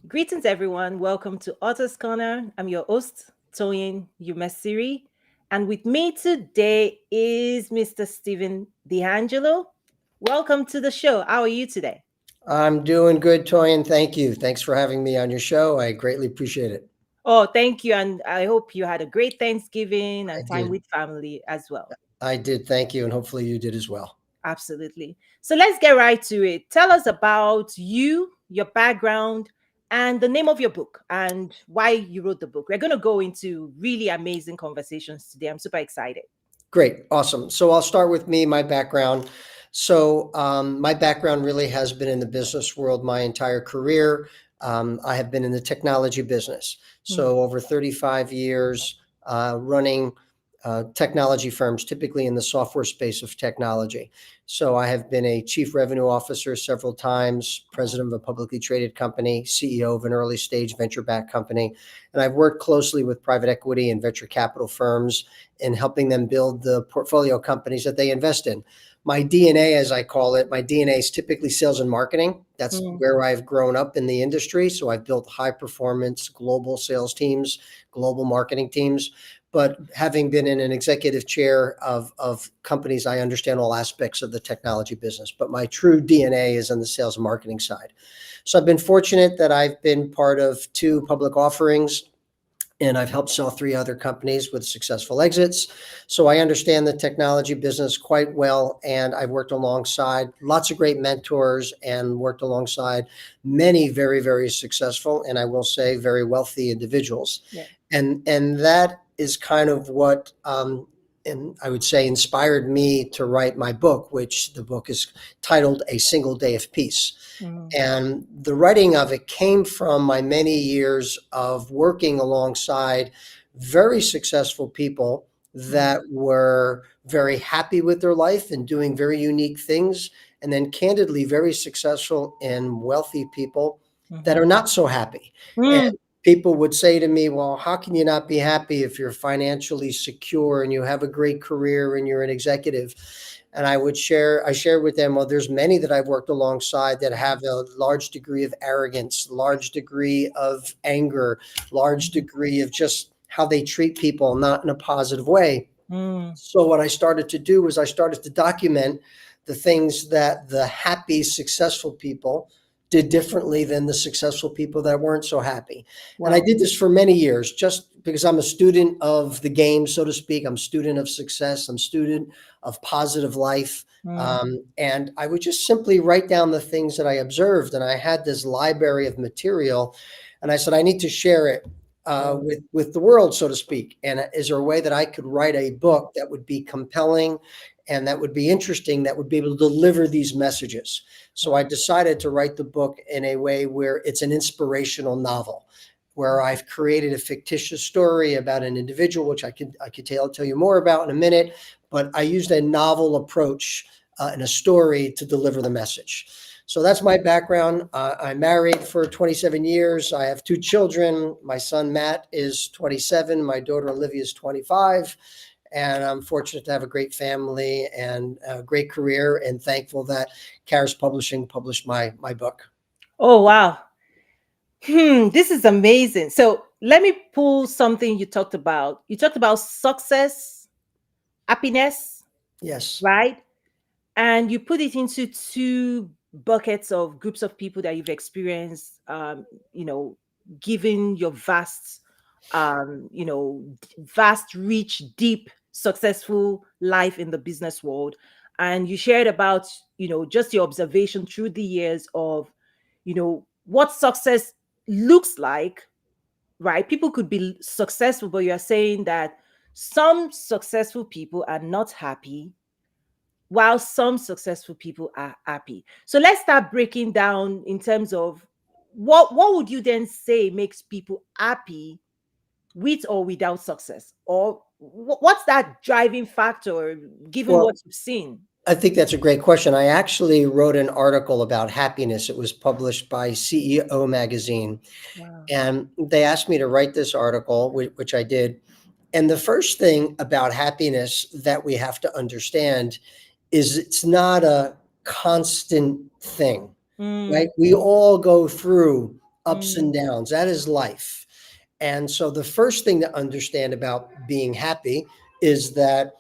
Greetings, everyone. Welcome to Otter's Corner. I'm your host, Toyin Umesiri. And with me today is Mr. Stephen D'Angelo. Welcome to the show. How are you today? I'm doing good, Toyin. Thank you. Thanks for having me on your show. I greatly appreciate it. Oh, thank you. And I hope you had a great Thanksgiving I and time did. with family as well. I did. Thank you. And hopefully you did as well. Absolutely. So let's get right to it. Tell us about you, your background, and the name of your book and why you wrote the book. We're going to go into really amazing conversations today. I'm super excited. Great. Awesome. So I'll start with me, my background. My background really has been in the business world my entire career. I have been in the technology business. Hmm. So over 35 years running technology firms, typically in the software space of technology. So I have been a chief revenue officer several times, Wow. president of a publicly traded company, CEO of an early stage venture backed company. And I've worked closely with private equity and venture capital firms in helping them build the portfolio companies that they invest in. My DNA, as I call it, my DNA is typically sales and marketing. That's Hmm. where I've grown up in the industry. So I've built high performance global sales teams, global marketing teams. But having been in an executive chair of companies, I understand all aspects of the technology business. But my true DNA is on the sales and marketing side. So I've been fortunate that I've been part of two public offerings and I've helped sell three other companies with successful exits. So I understand the technology business quite well. And I've worked alongside lots of great mentors and worked alongside many very, very successful and I will say very wealthy individuals. Yeah. And that is kind of what and I would say inspired me to write my book, which the book is titled A Single Day of Peace. Hmm. And the writing of it came from my many years of working alongside very successful people Hmm. that were very happy with their life and doing very unique things. And then, candidly, very successful and wealthy people that Hmm. are not so happy. And Hmm. people would say to me, well, how can you not be happy if you're financially secure and you have a great career and you're an executive? And I share with them, well, there's many that I've worked alongside that have a large degree of arrogance, large degree of anger, large degree of just how they treat people, not in a positive way. Hmm. So what I started to do was I started to document the things that the happy, successful people did differently than the successful people that weren't so happy. And I Wow. did this for many years just because I'm a student of the game, so to speak. I'm a student of success. I'm a student of positive life. Hmm. And I would just simply write down the things that I observed. And I had this library of material. And I said, I need to share it Oh. with the world, so to speak. And is there a way that I could write a book that would be compelling and that would be interesting, that would be able to deliver these messages? So I Wow. decided to write the book in a way where it's an inspirational novel, where I've created a fictitious story about an individual, which I could tell you more about in a minute. But I used a novel approach in a story to deliver the message. So that's my background. I'm married for 27 years. I have two children. My son Matt is 27. My daughter Olivia is 25. And I'm fortunate to have a great family and a great career, and thankful that Karis Publishing published my book. Oh, wow. This is amazing. So let me pull something you talked about. You talked about success, happiness, Yes. right? And you put it into two buckets of groups of people that you've experienced, you know, given your vast, vast, rich, deep, successful life in the business world. And you shared about, just your observation through the years of, what success looks like, right? People could be successful, but you're saying that some successful people are not happy while some successful people are happy. So let's start breaking down in terms of what would you then say makes people happy with or without success? Or what's that driving factor given what Well, you've seen? I think that's a great question. I actually wrote an article about happiness. It was published by CEO Magazine. Wow. And they asked me to write this article, which I did. And the first thing about happiness that we have to understand is it's not a constant thing, right? Mm, We all go through ups Mm, and downs. That is life. And so the first thing to understand about being happy is that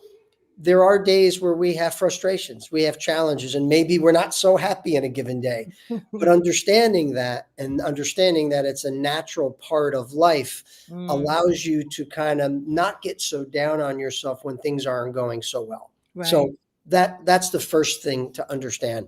there are days where we have frustrations, we have challenges, and maybe we're not so happy in a given day. But understanding that and understanding that it's a natural part of life mm, allows you to kind of not get so down on yourself when things aren't going so well. right. So that's the first thing to understand.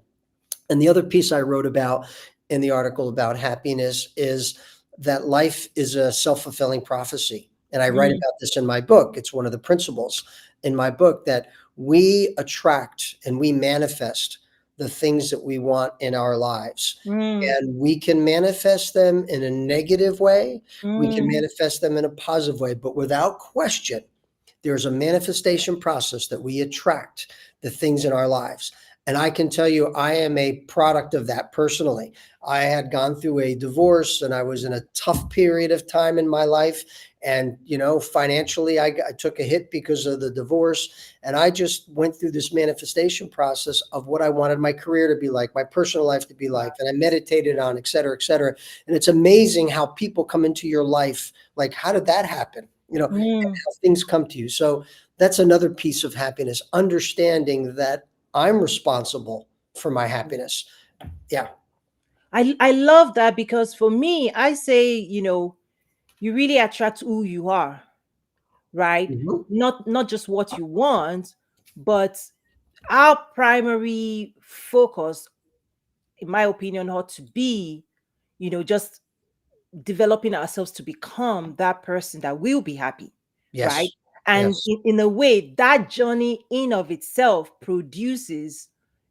And the other piece I wrote about in the article about happiness is that life is a self-fulfilling prophecy. And I write Mm, about this in my book. It's one of the principles in my book that we attract and we manifest the things that we want in our lives. mm, And we can manifest them in a negative way. We can mm, manifest them in a positive way, but without question, there's a manifestation process that we attract the things in our lives. And I can tell you, I am a product of that personally. I had gone through a divorce and I was in a tough period of time in my life. And, financially, I took a hit because of the divorce. And I just went through this manifestation process of what I wanted my career to be like, my personal life to be like. And I meditated on, et cetera, et cetera. And it's amazing how people come into your life. Like, how did that happen? mm. How things come to you. So that's another piece of happiness, understanding that I'm responsible for my happiness. Yeah. I love that because for me, I say, you really attract who you are, right? Mhm. Not just what you want, but our primary focus, in my opinion, ought to be, just developing ourselves to become that person that will be happy, right? Yes. And Yes. in a way, that journey in of itself produces,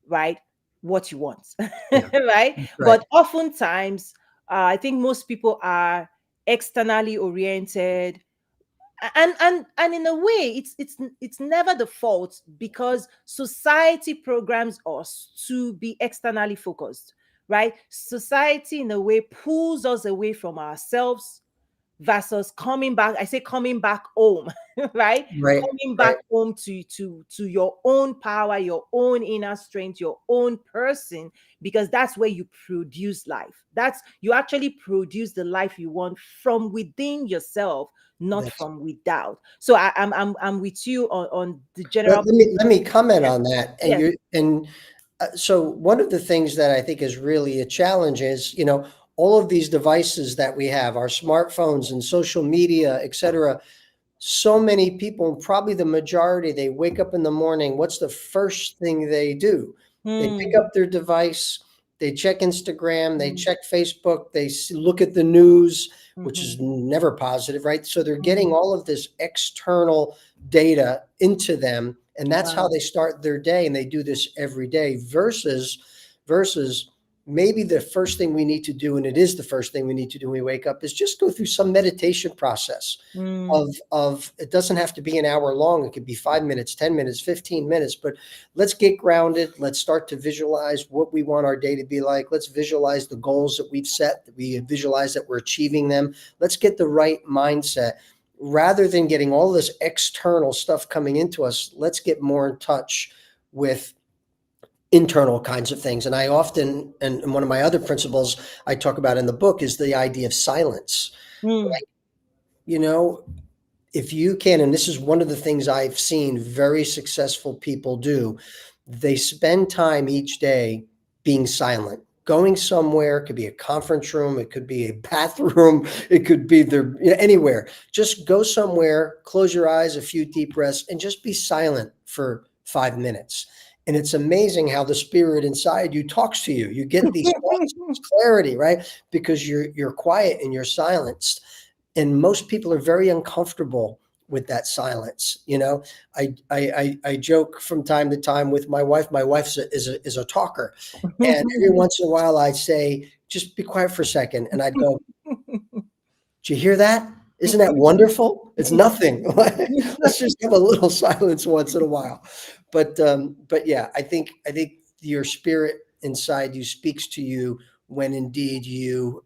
right, what you want, Yeah. right? That's right. But oftentimes, I think most people are externally oriented, and in a way it's never the fault because society programs us to be externally focused, right? Society in a way pulls us away from ourselves versus coming back. I say coming back home, right? Right. Coming Right. back home to your own power, your own inner strength, your own person, because that's where you produce life. That's you actually produce the life you want from within yourself, not That's from without. So I'm with you on the let, general let me let me comment yes, on that. And yes. you and so one of the things that I think is really a challenge is, all of these devices that we have, our smartphones and social media, et cetera. So many people, probably the majority, they wake up in the morning. What's the first thing they do? They pick Hmm, up their device, they check Instagram, they hmm, check Facebook, they look at the news, which is hmm, never positive, right? So they're getting hmm. all of this external data into them, and that's how Wow. they start their day. And they do this every day versus maybe the first thing we need to do, and it is the first thing we need to do when we wake up, is just go through some meditation process Hmm, of it doesn't have to be an hour long. It could be 5 minutes, 10 minutes, 15 minutes, but let's get grounded. Let's start to visualize what we want our day to be like. Let's visualize the goals that we've set, that we visualize that we're achieving them. Let's get the right mindset. Rather than getting all this external stuff coming into us, let's get more in touch with internal kinds of things. And I often, and one of my other principles I talk about in the book is the idea of silence. hmm, You know, if you can, and this is one of the things I've seen very successful people do, they spend time each day being silent. Going somewhere, it could be a conference room, it could be a bathroom, it could be there, anywhere. Just go somewhere, close your eyes, a few deep breaths, and just be silent for 5 minutes. And it's amazing how the spirit inside you talks to you. You get these thoughts, this clarity, right? Because you're quiet and you're silenced, and most people are very uncomfortable with that silence. I joke from time to time with my wife. My wife is a talker, and every once in a while I'd say, just be quiet for a second, and I'd go, did you hear that? Isn't that wonderful? It's nothing. Let's just have a little silence once in a while. But yeah, I think your spirit inside you speaks to you when indeed you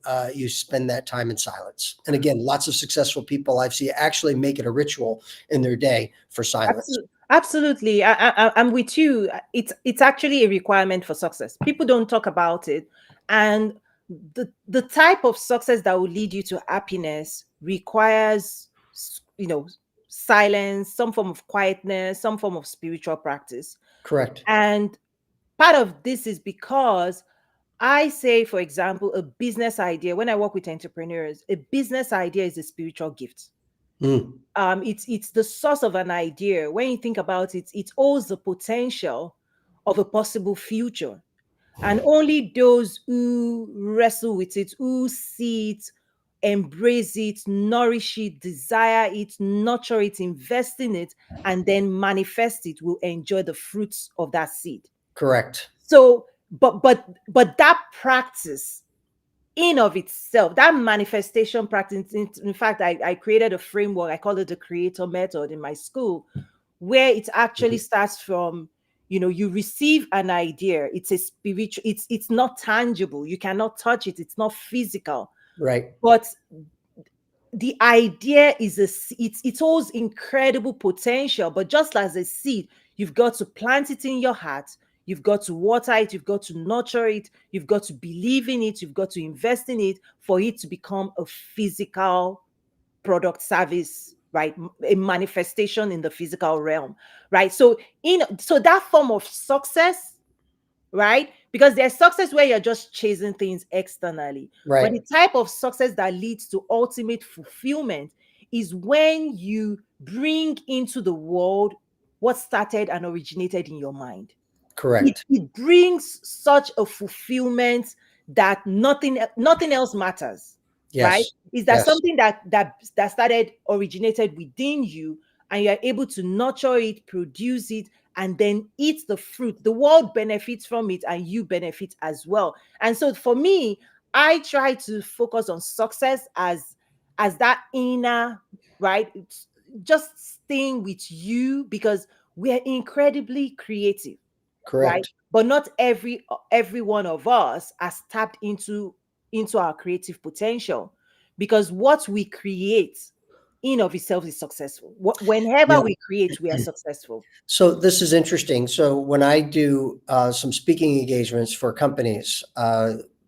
spend that time in silence. And again, lots of successful people I've seen actually make it a ritual in their day for silence. Absolutely. I'm with you. It's actually a requirement for success. People don't talk about it, and the type of success that will lead you to happiness requires, silence, some form of quietness, some form of spiritual practice. Correct. And part of this is because I say, for example, a business idea, when I work with entrepreneurs, a business idea is a spiritual gift. Mm, It's the source of an idea. When you think about it, it holds the potential of a possible future. And only those who wrestle with it, who see it, embrace it, nourish it, desire it, nurture it, invest in it, and then manifest it will enjoy the fruits of that seed. correct. So, but that practice in of itself, that manifestation practice, in fact, I created a framework, I call it the creator method in my school, where it actually Mhm. starts from, you receive an idea, it's a spiritual, it's not tangible, you cannot touch it, it's not physical, Right. but the idea is it holds incredible potential, but just as a seed, you've got to plant it in your heart, you've got to water it, you've got to nurture it, you've got to believe in it, you've got to invest in it for it to become a physical product, service, right? A manifestation in the physical realm, right? So that form of success, right? Because there's success where you're just chasing things externally. But Right. the type of success that leads to ultimate fulfillment is when you bring into the world what started and originated in your mind. it, Correct. it brings such a fulfillment that nothing else matters, right? Yes. Is that Yes. something that started, originated within you, and you're able to nurture it, produce it, and then eat the fruit. The world benefits from it and you benefit as well. And so for me, I try to focus on success as that inner, right? It's just staying with you, because we're incredibly creative, right? Correct. But not every one of us has tapped into our creative potential, because what we create in of itself is successful. Whenever Yeah. we create, we are successful. So this is interesting. So when I do some speaking engagements for companies,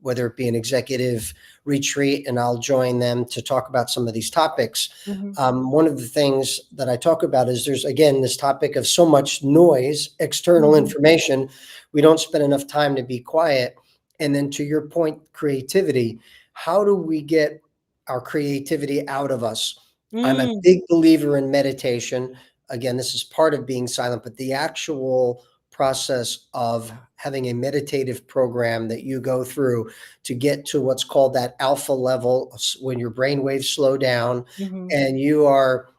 whether it be an executive retreat, and I'll join them to talk about some of these topics. Mhm, One of the things that I talk about is there's again this topic of so much noise, external mhm, information. We don't spend enough time to be quiet. And then to your point, creativity. How do we get our creativity out of us? I'm a mm, big believer in meditation. Again, this is part of being silent, but the actual process of having a meditative program that you go through to get to what's called that alpha level, when your brain waves slow down mhm, and you are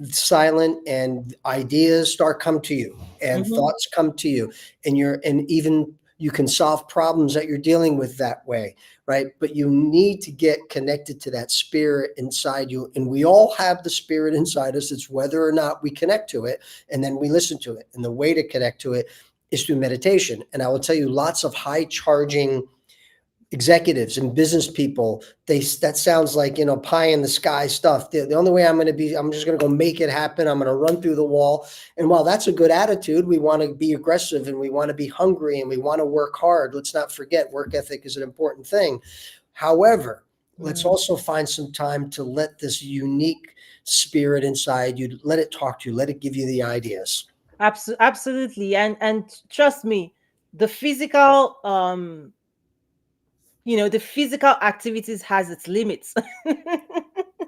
silent and ideas start come to you and mhm, thoughts come to you, and even you can solve problems that you're dealing with that way, right? But you need to get connected to that spirit inside you. And we all have the spirit inside us. It's whether or not we connect to it, and then we listen to it. And the way to connect to it is through meditation. And I will tell you, lots of high charging executives and business people, that sounds like, pie in the sky stuff. The only way I'm just going to go make it happen, I'm going to run through the wall. And while that's a good attitude, we want to be aggressive and we want to be hungry and we want to work hard. Let's not forget, work ethic is an important thing. However, let's mm. also find some time to let this unique spirit inside you, let it talk to you, let it give you the ideas. Absolutely. And trust me, the physical, the physical activities has its limits.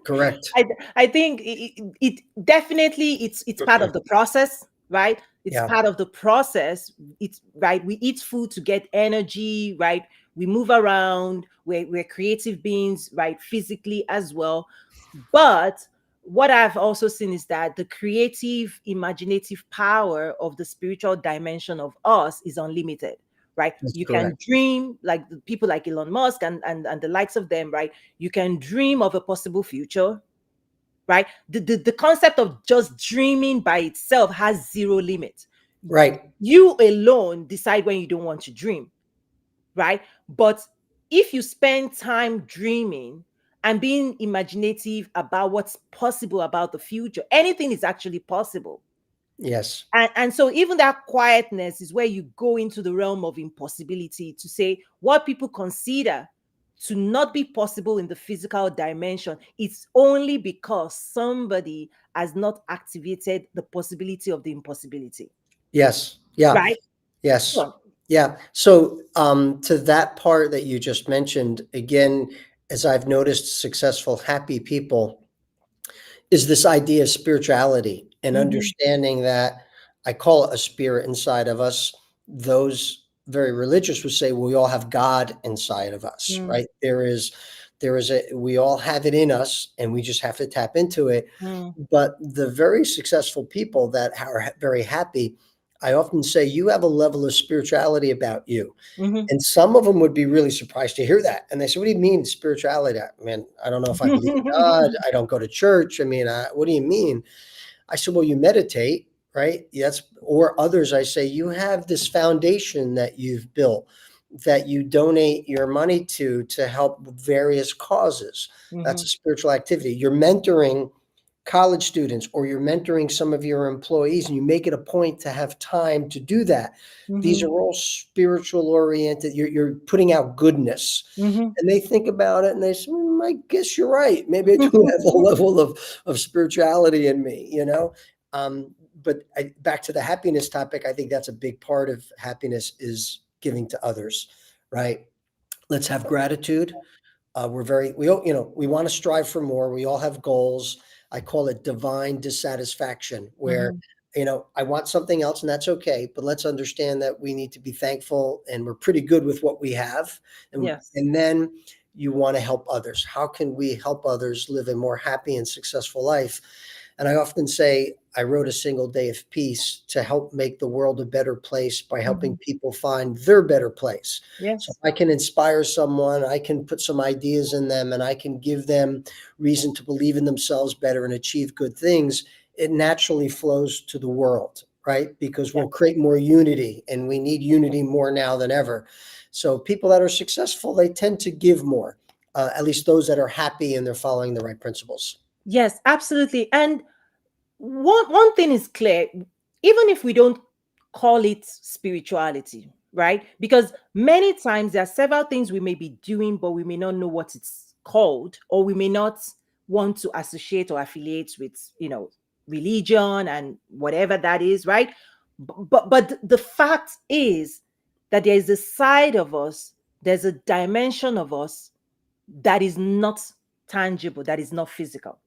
Correct. I think it definitely, it's part of the process, right? It's Yeah. part of the process. It's right. We eat food to get energy, right? We move around. We're creative beings, right? Physically as well. But what I've also seen is that the creative, imaginative power of the spiritual dimension of us is unlimited, right? That's You can correct. dream, like the people like Elon Musk and the likes of them, right? You can dream of a possible future, right? The concept of just dreaming by itself has zero limit. Right. You alone decide when you don't want to dream, right? But if you spend time dreaming and being imaginative about what's possible about the future, anything is actually possible. Yes. And so even that quietness is where you go into the realm of impossibility, to say what people consider to not be possible in the physical dimension, it's only because somebody has not activated the possibility of the impossibility, Yes. Yeah. right? Yes. Sure. Yeah. So, to that part that you just mentioned, again, as I've noticed successful, happy people, is this idea of spirituality and Mm-hmm. understanding that I call it a spirit inside of us. Those very religious would say we all have God inside of us, Mm, right? We all have it in us and we just have to tap into it. mm, But the very successful people that are very happy, I often say you have a level of spirituality about you. mm-hmm. And some of them would be really surprised to hear that. And they say, "What do you mean spirituality?" I mean, I don't know if I believe in God. I don't go to church. I mean, what do you mean? I said, "Well, you meditate, right? That's or others." I say, "You have this foundation that you've built, that you donate your money to help various causes. That's Mm-hmm. a spiritual activity. You're mentoring college students or you're mentoring some of your employees and you make it a point to have time to do that. These Mm-hmm. are all spiritual oriented. You're putting out goodness." Mm-hmm. And they think about it and they say, I guess you're right. Maybe I do have a level of spirituality in me, you know? Um, but back to the happiness topic, I think that's a big part of happiness is giving to others, right? Let's have gratitude. We all, we want to strive for more. We all have goals. I call it divine dissatisfaction, where, Mm-hmm. I want something else and that's okay. But let's understand that we need to be thankful and we're pretty good with what we have. Yes. And then you want to help others. How can we help others live a more happy and successful life? And I often say, I wrote a single day of peace to help make the world a better place by Mm-hmm. helping people find their better place. So Yes. if I can inspire someone, I can put some ideas in them and I can give them reason to believe in themselves better and achieve good things. It naturally flows to the world, right? Because Yeah. we'll create more unity and we need unity more now than ever. So people that are successful, they tend to give more, at least those that are happy and they're following the right principles. Yes, absolutely. And one thing is clear, even if we don't call it spirituality, right? Because many times there are several things we may be doing, but we may not know what it's called, or we may not want to associate or affiliate with, religion and whatever that is, right? But the fact is that there is a side of us, there's a dimension of us that is not tangible, that is not physical,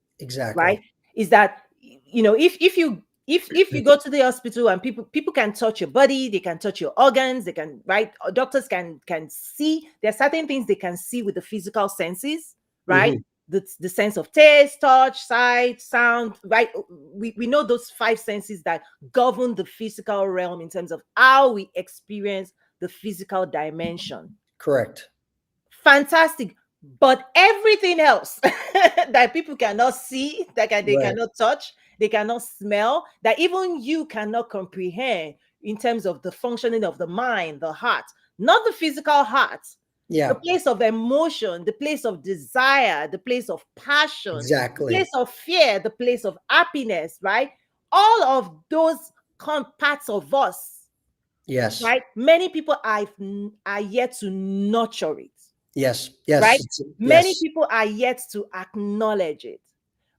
right? Exactly. Is that, if you go to the hospital and people can touch your body, they can touch your organs, they can, right? Doctors can see. There are certain things they can see with the physical senses, right? Hmm. The sense of taste, touch, sight, sound, right? We know those five senses that govern the physical realm in terms of how we experience the physical dimension. Correct. Fantastic. But everything else that people cannot see, they Right. cannot touch, they cannot smell, that even you cannot comprehend in terms of the functioning of the mind, the heart, not the physical heart, the Yeah, place of emotion, the place of desire, the place of passion, the place exactly. of fear, the place of happiness, right? All of those parts of us, Yes. right? Many people are yet to nurture it, Yes. Yes. right? Many Yes. people are yet to acknowledge it.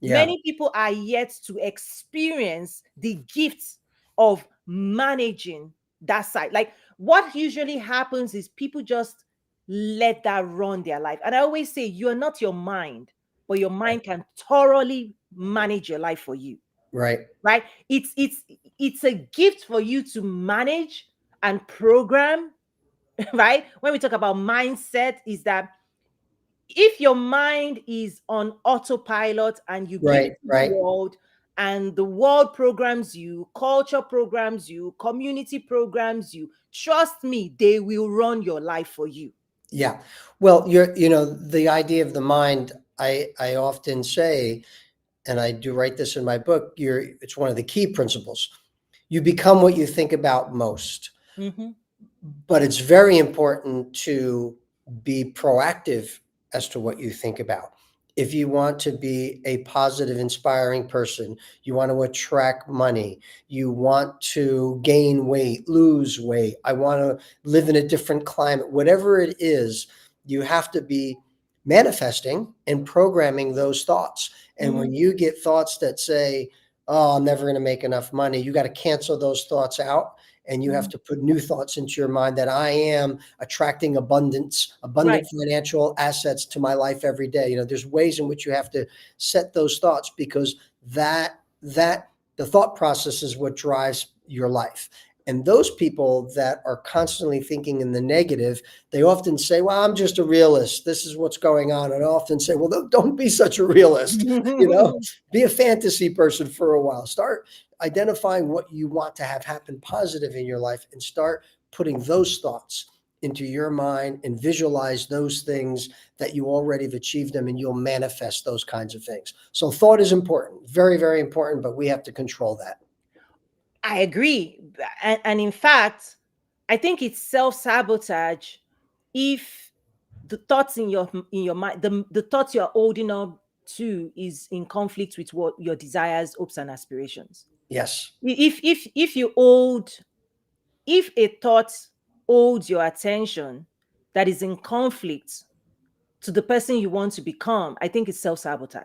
Yeah. Many people are yet to experience the gifts of managing that side. Like, what usually happens is people just let that run their life. And I always say, you're not your mind, but your Right. mind can thoroughly manage your life for you, Right. right? It's a gift for you to manage and program, right? When we talk about mindset, is that if your mind is on autopilot and you give it Right. to the Right. world, and the world programs you, culture programs you, community programs you, trust me, they will run your life for you. Yeah. Well, the idea of the mind, I often say, and I do write this in my book, it's one of the key principles. You become what you think about most. Mhm. But it's very important to be proactive as to what you think about. If you want to be a positive, inspiring person, you want to attract money, you want to gain weight, lose weight, I want to live in a different climate, whatever it is, you have to be manifesting and programming those thoughts. And Mm-hmm. when you get thoughts that say, oh, I'm never going to make enough money, you got to cancel those thoughts out. And you have Mm-hmm. to put new thoughts into your mind that I am attracting Right. abundant financial assets to my life every day. There's ways in which you have to set those thoughts, because that the thought process is what drives your life. And those people that are constantly thinking in the negative, they often say, well, I'm just a realist. This is what's going on. And I often say, well, don't be such a realist. Be a fantasy person for a while. Start identifying what you want to have happen positive in your life, and start putting those thoughts into your mind and visualize those things that you already have achieved them, and you'll manifest those kinds of things. So thought is important, very, very important, but we have to control that. I agree. And in fact, I think it's self-sabotage if the thoughts in your mind, the thoughts you're holding on to is in conflict with what your desires, hopes, and aspirations. Yes. If you hold, if a thought holds your attention that is in conflict to the person you want to become, I think it's self-sabotage.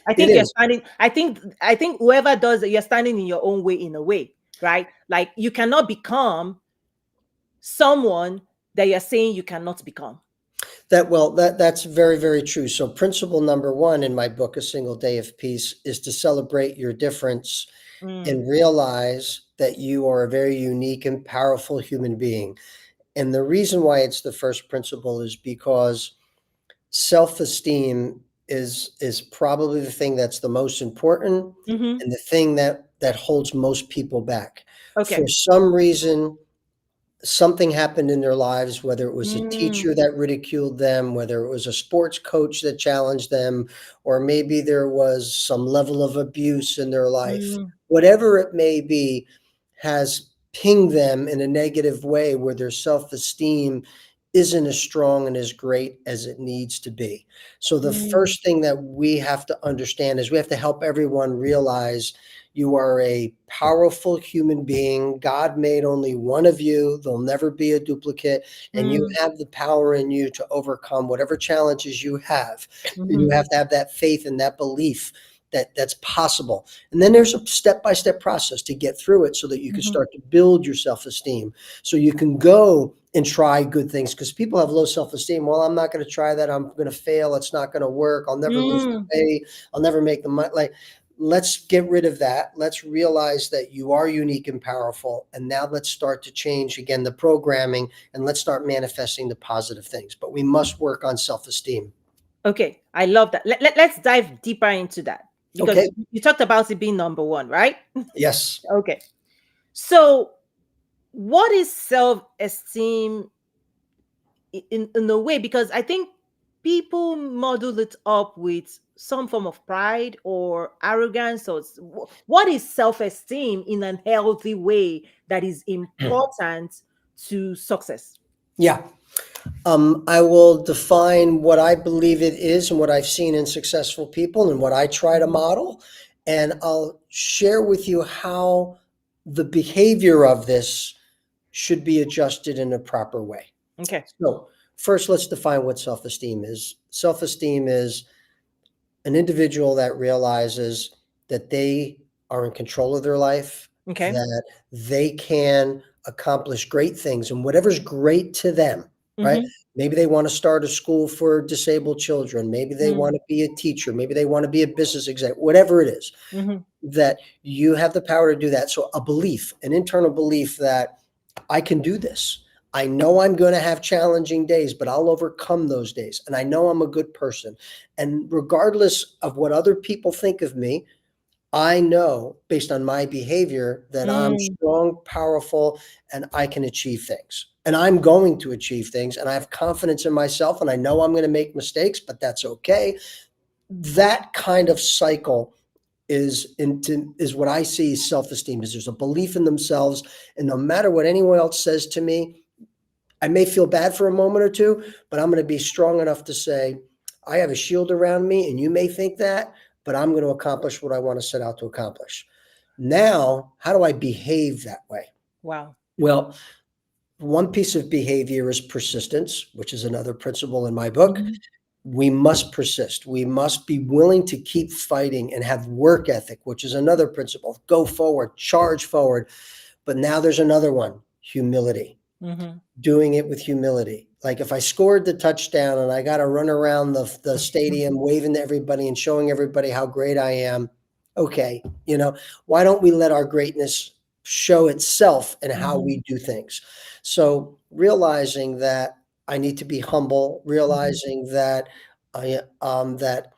I It think you're is. standing, I think whoever does it, you're standing in your own way, in a way, right? Like, you cannot become someone that you're saying you cannot become. That's very, very true. So principle number one in my book, A Single Day of Peace, is to celebrate your difference Mm, and realize that you are a very unique and powerful human being. And the reason why it's the first principle is because self-esteem is probably the thing that's the most important, hmm. and the thing that holds most people back. For Okay. some reason, something happened in their lives, whether it was a Mm, teacher that ridiculed them, whether it was a sports coach that challenged them, or maybe there was some level of abuse in their life. mm, Whatever it may be, has pinged them in a negative way where their self esteem isn't as strong and as great as it needs to be. So, the mm, first thing that we have to understand is we have to help everyone realize you are a powerful human being. God made only one of you. There'll never be a duplicate. And you mm, have the power in you to overcome whatever challenges you have. And you mhm, have to have that faith and that belief that that's possible. And then there's a step-by-step process to get through it, so that you can mhm, start to build your self-esteem. So you can go and try good things, because people have low self-esteem. Well, I'm not going to try that. I'm going to fail. It's not going to work. I'll never lose the mm. weight. I'll never make the money. Like, let's get rid of that. Let's realize that you are unique and powerful. And now let's start to change again the programming, and let's start manifesting the positive things. But we must work on self esteem. Okay, I love that. Let's dive deeper into that, because Okay. you talked about it being number one, right? Yes. Okay. So, what is self esteem in a way? Because I think people model it up with some form of pride or arrogance, or what is self esteem in an healthy way that is important to success? Yeah. I will define what I believe it is and what I've seen in successful people and what I try to Mhm. model. And I'll share with you how the behavior of this should be adjusted in a proper way. Okay. So, first, let's define what self esteem is. Self esteem is an individual that realizes that they are in control of their life, Okay. that they can accomplish great things and whatever's great to them, right? Mm-hmm. Maybe they want to start a school for disabled children. Maybe they want to be a teacher. Maybe they want to be a business exec, whatever it is, Mm-hmm. that you have the power to do that. So, a belief, an internal belief that I can do this. I know I'm going to have challenging days, but I'll overcome those days. And I know I'm a good person. And regardless of what other people think of me, I know based on my behavior that I'm Mm, strong, powerful, and I can achieve things. And I'm going to achieve things. And I have confidence in myself. And I know I'm going to make mistakes, but that's okay. That kind of cycle is what I see as self-esteem. Is there's a belief in themselves, and no matter what anyone else says to me, I may feel bad for a moment or two, but I'm going to be strong enough to say, I have a shield around me, and you may think that, but I'm going to accomplish what I want to set out to accomplish. Now, how do I behave that way? wow. Well, one piece of behavior is persistence, which is another principle in my book. Mm-hmm. we must persist. We must be willing to keep fighting and have work ethic, which is another principle. Go forward, charge forward. But now there's another one, humility. Mm-hmm. Doing it with humility. Like if I scored the touchdown and I got to run around the stadium waving to everybody and showing everybody how great I am, okay, why don't we let our greatness show itself in how Mm-hmm. we do things? So realizing that I need to be humble, Mm-hmm. realizing that that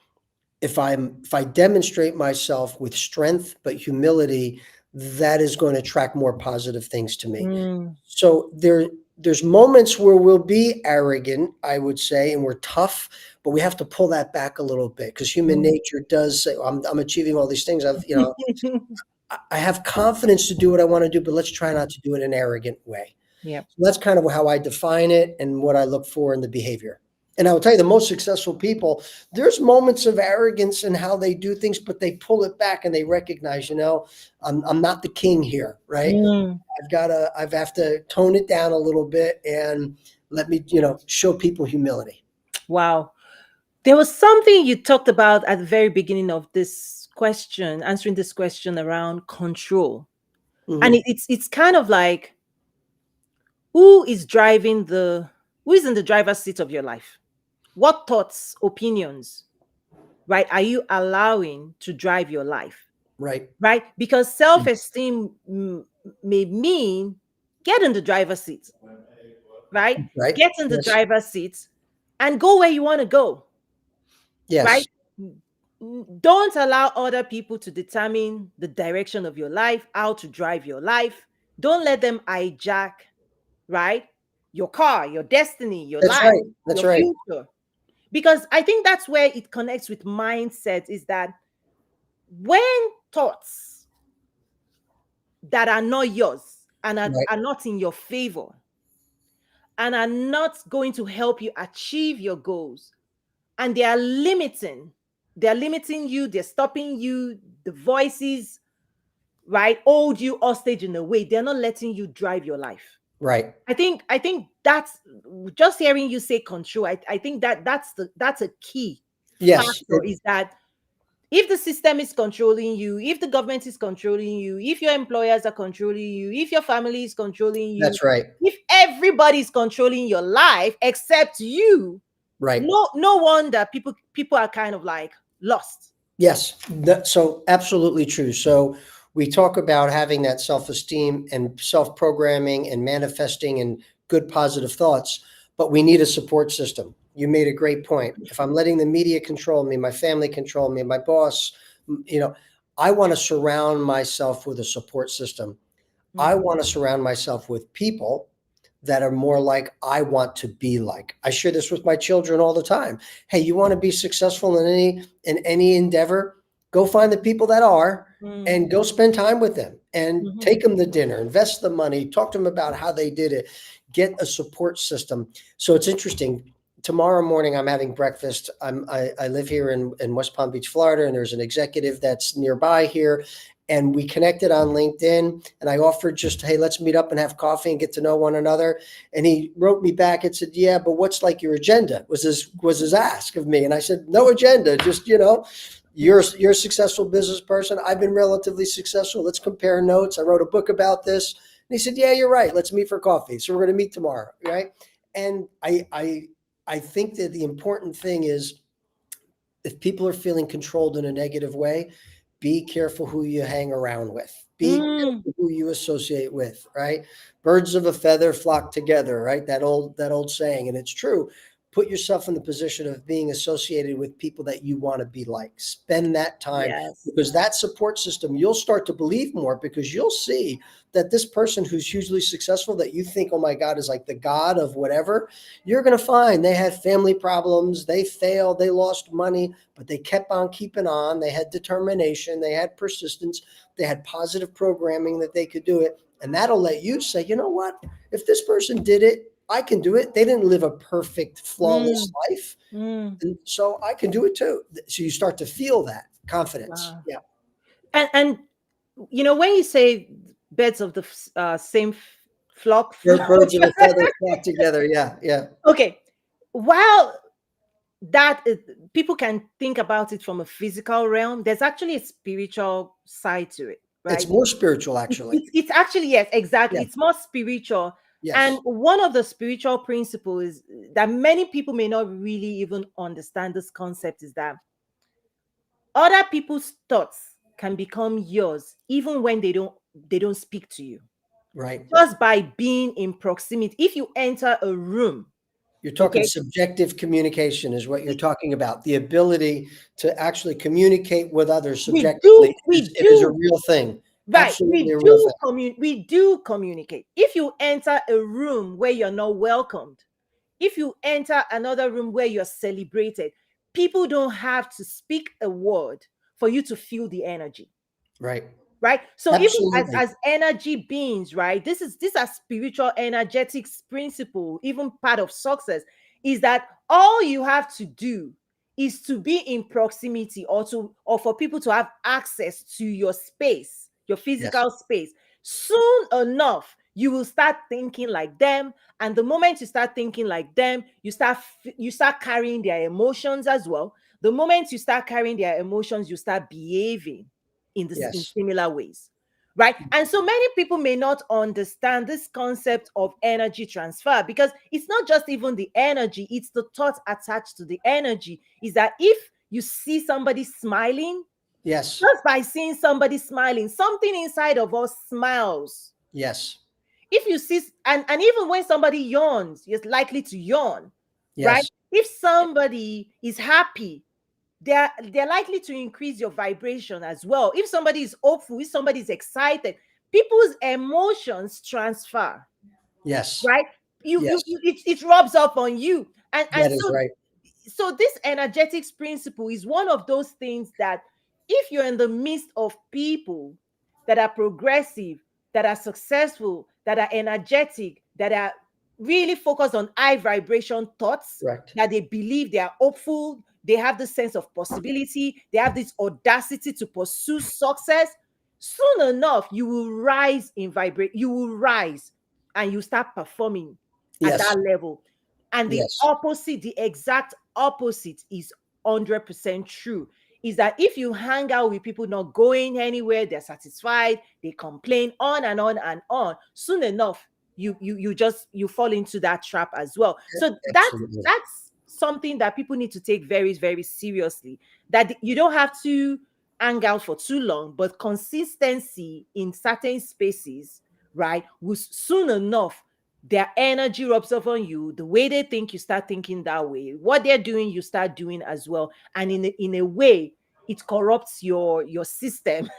if I demonstrate myself with strength but humility, that is going to attract more positive things to me. Mm, So there's moments where we'll be arrogant, I would say, and we're tough, but we have to pull that back a little bit because human mm. nature does say, I'm achieving all these things. I have confidence to do what I want to do, but let's try not to do it in an arrogant way. Yeah. So that's kind of how I define it and what I look for in the behavior. And I will tell you, the most successful people, there's moments of arrogance in how they do things, but they pull it back and they recognize, I'm not the king here, right? Mm. I have to tone it down a little bit and let me, show people humility. Wow. There was something you talked about at the very beginning of this question, answering this question around control. And Hmm. it's kind of like who is driving who is in the driver's seat of your life? What thoughts, opinions, right, are you allowing to drive your life? Right. Right? Because self-esteem may mean get in the driver's seat, right? Right. Get in the Yes. driver's seat and go where you want to go, right? Yes. Don't allow other people to determine the direction of your life, how to drive your life. Don't let them hijack, right? Your car, your destiny, your That's life, right. That's your right. future. Because I think that's where it connects with mindset is that when thoughts that are not yours and Right. are not in your favor and are not going to help you achieve your goals and they're limiting you, they're stopping you, the voices, right, hold you hostage in a way, they're not letting you drive your life. Right. I think that's just hearing you say control. I think that's a key Yes. factor is that if the system is controlling you, if the government is controlling you, if your employers are controlling you, if your family is controlling you, That's right. if everybody is controlling your life except you, Right. no wonder people are kind of like lost. Yes, so absolutely true. So we talk about having that self-esteem and self-programming and manifesting and good positive thoughts, but we need a support system. You made a great point. If I'm letting the media control me, my family control me, my boss, I want to surround myself with a support system. I Mm, want to surround myself with people that are more like I want to be like. I share this with my children all the time. Hey, you want to be successful in any endeavor? Go find the people that are mm, and go spend time with them and mhm, take them to dinner, invest the money, talk to them about how they did it, get a support system. So it's interesting. Tomorrow morning, I'm having breakfast. I live here in West Palm Beach, Florida, and there's an executive that's nearby here, and we connected on LinkedIn, and I offered just, hey, let's meet up and have coffee and get to know one another. And he wrote me back and said, yeah, but what's like your agenda? Was his ask of me. And I said, no agenda, just, you're a successful business person. I've been relatively successful. Let's compare notes. I wrote a book about this. And he said, yeah, you're right. Let's meet for coffee. So we're going to meet tomorrow. Right. And I think that the important thing is if people are feeling controlled in a negative way, be careful who you hang around with. Be mm. careful who you associate with, right? Birds of a feather flock together, right? That old saying, and it's true. Put yourself in the position of being associated with people that you want to be like. Spend that time Yes. because that support system, you'll start to believe more because you'll see that this person who's hugely successful that you think, oh my God, is like the God of whatever, you're going to find they had family problems, they failed, they lost money, but they kept on keeping on. They had determination, they had persistence, they had positive programming that they could do it. And that'll let you say, you know what? If this person did it, I can do it. They didn't live a perfect, flawless Mm, life. mm. And so I can do it too. So you start to feel that confidence. Wow. Yeah. And when you say birds of the same flock, Birds of a feather flock together. Yeah. Yeah. okay. Well, that is, people can think about it from a physical realm. There's actually a spiritual side to it, It's right? more spiritual, It's, actually. it's, it's actually, yes, exactly. Yeah. It's more spiritual. And Yes. one of the spiritual principles that many people may not really even understand this concept is that other people's thoughts can become yours even when they don't speak to you, Right. just by being in proximity. If you enter a room, You're talking okay, subjective communication is what you're talking about. The ability to actually communicate with others we subjectively do we is a do real thing. right, Absolutely a real thing. we do communicate. If you enter a room where you're not welcomed, if you enter another room where you're celebrated, people don't have to speak a word for you to feel the energy, Right. right? So even Absolutely. as energy beings, right, these are spiritual energetics principle. Even part of success is that all you have to do is to be in proximity, or for people to have access to your space, your Yes. physical space. Soon enough you will start thinking like them, and the moment you start thinking like them, you start carrying their emotions as well. The moment you start carrying their emotions, you start behaving in Yes. similar ways, right? And so many people may not understand this concept of energy transfer, because it's not just even the energy, it's the thought attached to the energy. Is that if you see somebody smiling, Yes. just by seeing somebody smiling, something inside of us smiles. Yes. If you see, and even when somebody yawns, you're likely to yawn, right? Yes. If somebody is happy, they're likely to increase your vibration as well. If somebody is hopeful, if somebody is excited, people's emotions transfer, Yes. right? Yes. It rubs up on you. And That is right. so this energetics principle is one of those things that if you're in the midst of people that are progressive, that are successful, that are energetic, that are really focused on high vibration thoughts, Correct. that they believe, they are hopeful, they have this sense of possibility, they have this audacity to pursue success, soon enough you will rise in vibrate, you will rise and you start performing at Yes. that level. And the Yes. opposite, the exact opposite is 100% true. Is that if you hang out with people not going anywhere, they're satisfied, they complain on and on and on, soon enough you fall into that trap as well. So Absolutely. that's something that people need to take very, very seriously. That you don't have to hang out for too long, but consistency in certain spaces, right, will soon enough, their energy rubs off on you. The way they think, you start thinking that way. What they're doing, you start doing as well. And in a way, it corrupts your system,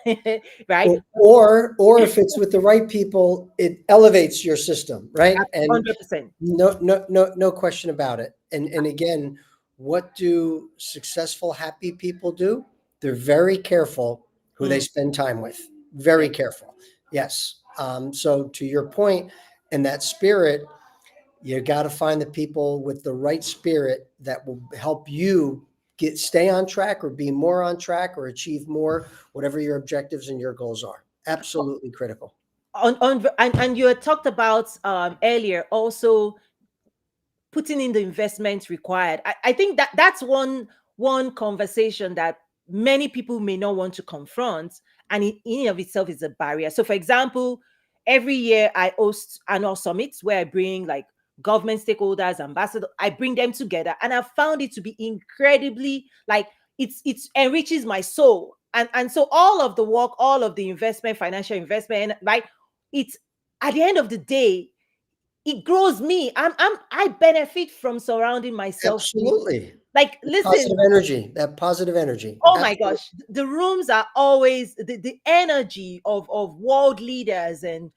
right? Or if it's with the right people, it elevates your system, right? At And 100%. no question about it. And again, what do successful, happy people do? They're very careful who they Mm, spend time with. yeah. Very careful. Yes. So to your point, in that spirit, you got to find the people with the right spirit that will help you stay on track or be more on track or achieve more, whatever your objectives and your goals are. Absolutely critical. And you had talked about earlier also putting in the investments required. I think that that's one conversation that many people may not want to confront, and in of itself is a barrier. So, for example, every year I host annual summits where I bring like government stakeholders, ambassadors, I bring them together, and I found it to be incredibly like it's enriches my soul. And so all of the work, all of the investment, financial investment, right? It's at the end of the day, it grows me. I benefit from surrounding myself with, Absolutely. like, The positive listen, energy, that positive energy. oh my Absolutely. gosh, the rooms are always the energy of world leaders and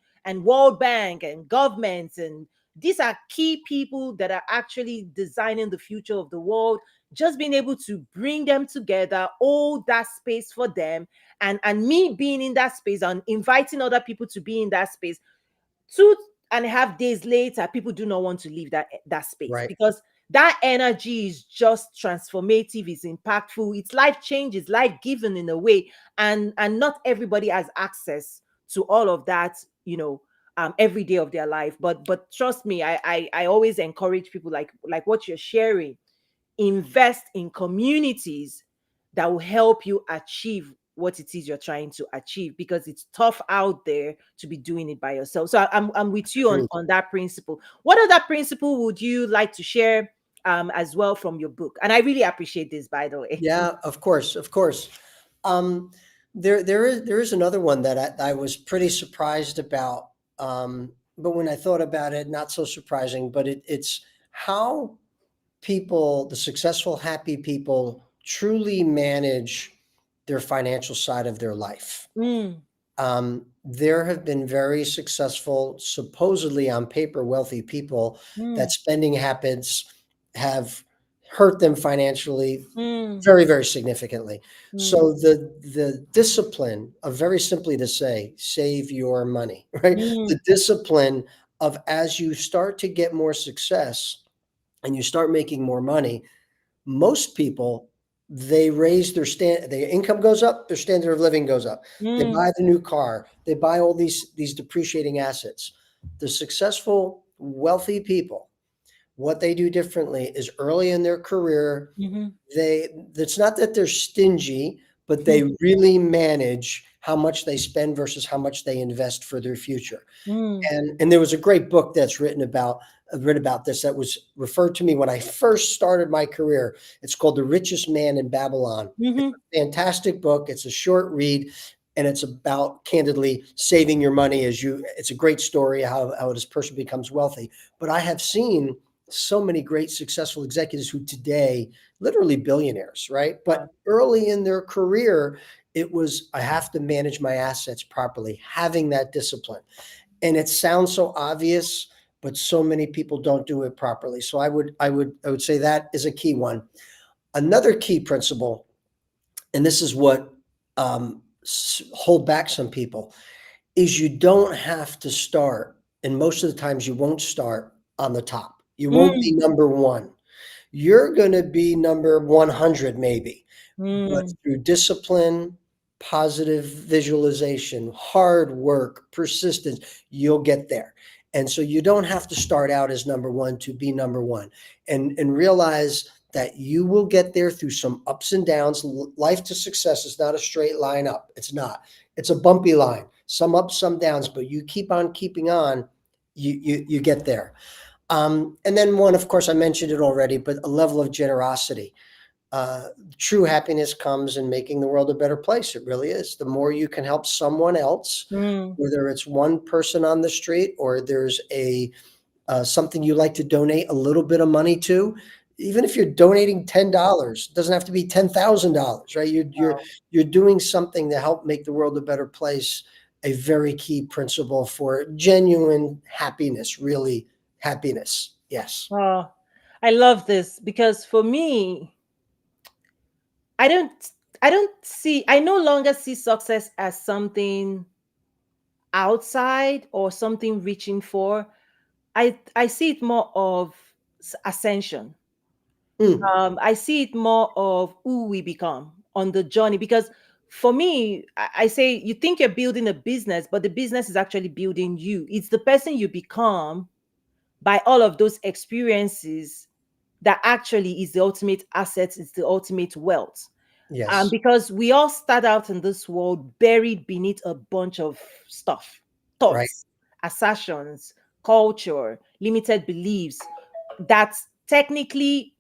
World Bank and governments, and these are key people that are actually designing the future of the world. Just being able to bring them together, hold that space for them, and me being in that space and inviting other people to be in that space. 2.5 days later, people do not want to leave that space, Right. because that energy is just transformative, it's impactful, it's life change, it's life giving in a way. And not everybody has access to all of that, every day of their life. But trust me, I always encourage people, like what you're sharing. invest in communities that will help you achieve what it is you're trying to achieve, because it's tough out there to be doing it by yourself. So I'm with you True. on that principle. What other principle would you like to share as well from your book? And I really appreciate this, by the way. Yeah, of course, of course. Um, there is another one that I was pretty surprised about. But when I thought about it, not so surprising. But it's how people, the successful, happy people, truly manage their financial side of their life. Mm, There have been very successful, supposedly on paper, wealthy people that mm, spending habits have hurt them financially mm, very, very significantly. mm, So the discipline of, very simply to say, save your money, right? The mm, discipline of, as you start to get more success and you start making more money, most people, they raise their income goes up, their standard of living goes up. They mm, buy the new car, they buy all these depreciating assets. The successful, wealthy people, what they do differently is, early in their career, mhm, they it's not that they're stingy, but they really manage how much they spend versus how much they invest for their future. mm, And there was a great book that's written about this, that was referred to me when I first started my career. It's called The Richest Man in Babylon. It's mhm. a fantastic book. It's a short read, and it's about, candidly, saving your money as you. It's a great story how this person becomes wealthy. But I have seen so many great successful executives who today, literally billionaires, right? Wow. But early in their career, it was, I have to manage my assets properly, having that discipline. And it sounds so obvious, but so many people don't do it properly. So I would say that is a key one. Another key principle, and this is what hold back some people, is you don't have to start, and most of the times you won't start on the top. You won't be Mm, number one. You're going to be number 100 maybe, but mm, through discipline, positive visualization, hard work, persistence, you'll get there. And so you don't have to start out as number one to be number one. And realize that you will get there through some ups and downs. Life to success is not a straight line up. It's not. It's a bumpy line. Some ups, some downs, but you keep on keeping on, you get there. And then one, of course, I mentioned it already, but a level of generosity. Uh, True happiness comes in making the world a better place. It really is. The more you can help someone else, mm. whether it's one person on the street, or there's a something you like to donate a little bit of money to, even if you're donating $10, it doesn't have to be $10,000, right? You're doing something to help make the world a better place. A very key principle for genuine happiness, really happiness. Yes. Oh, I love this because for me, I don't I no longer see success as something outside or something reaching for. I see it more of ascension. Mm, I see it more of who we become on the journey, because for me, I say you think you're building a business, but the business is actually building you. It's the person you become by all of those experiences that actually is the ultimate asset, it's the ultimate wealth. yes. Because we all start out in this world buried beneath a bunch of stuff, Right. thoughts, assertions, culture, limited beliefs that technically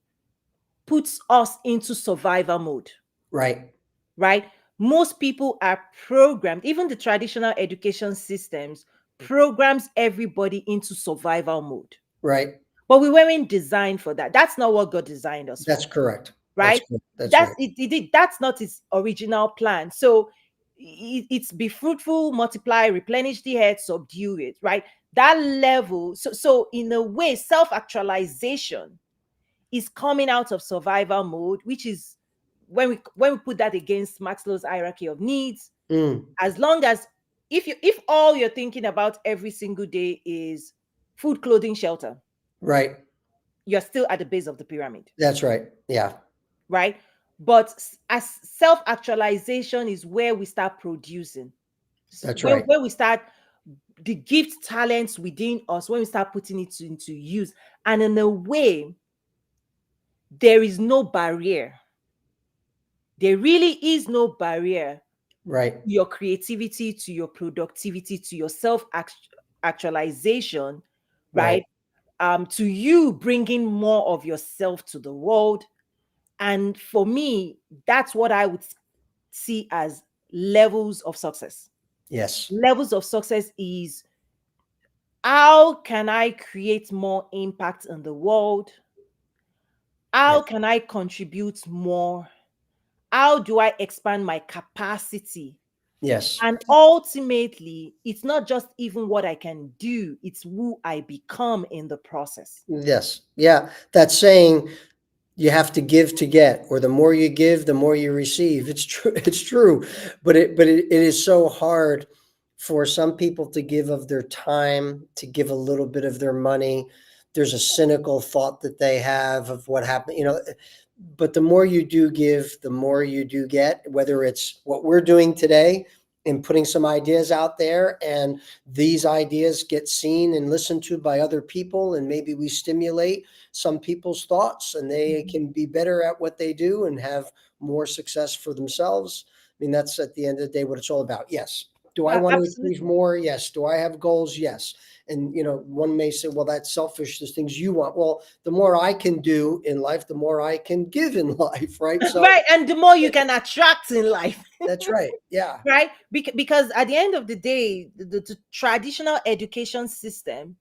puts us into survival mode, Right. right? Most people are programmed, even the traditional education systems programs everybody into survival mode. Right. But we weren't designed for that. That's not what God designed us That's for, correct. That's right? good. That's right. That's not its original plan. So it's be fruitful, multiply, replenish the earth, subdue it, right? That level. So in a way, self-actualization is coming out of survival mode, which is when we put that against Maslow's hierarchy of needs. Mm, As long as if all you're thinking about every single day is food, clothing, shelter, right. you're still at the base of the pyramid, That's right. Yeah. right? But as self-actualization is where we start producing, That's when right. when we start the gift talents within us, when we start putting it into use, and in a way there is no barrier. There really is no barrier Right. to your creativity, to your productivity, to your self actualization, Right. right? To you bringing more of yourself to the world. And for me, that's what I would see as levels of success. Yes. Levels of success is, how can I create more impact in the world? How Yes. can I contribute more? How do I expand my capacity? Yes. And ultimately, it's not just even what I can do, it's who I become in the process. Yes. Yeah. That saying, you have to give to get, or the more you give, the more you receive. It's true. It's true. But it is so hard for some people to give of their time, to give a little bit of their money. There's a cynical thought that they have of what happened, but the more you do give, the more you do get, whether it's what we're doing today and putting some ideas out there, and these ideas get seen and listened to by other people, and maybe we stimulate some people's thoughts and they Mhm. can be better at what they do and have more success for themselves. I mean, that's at the end of the day what it's all about. Yes. Do I want to achieve Absolutely. more? Yes. Do I have goals? Yes. And one may say, well, that's selfish. There's things you want. Well, the more I can do in life, the more I can give in life, right? So Right. And the more you can attract in life. that's right. Yeah. Right? Because at the end of the day, the traditional education system,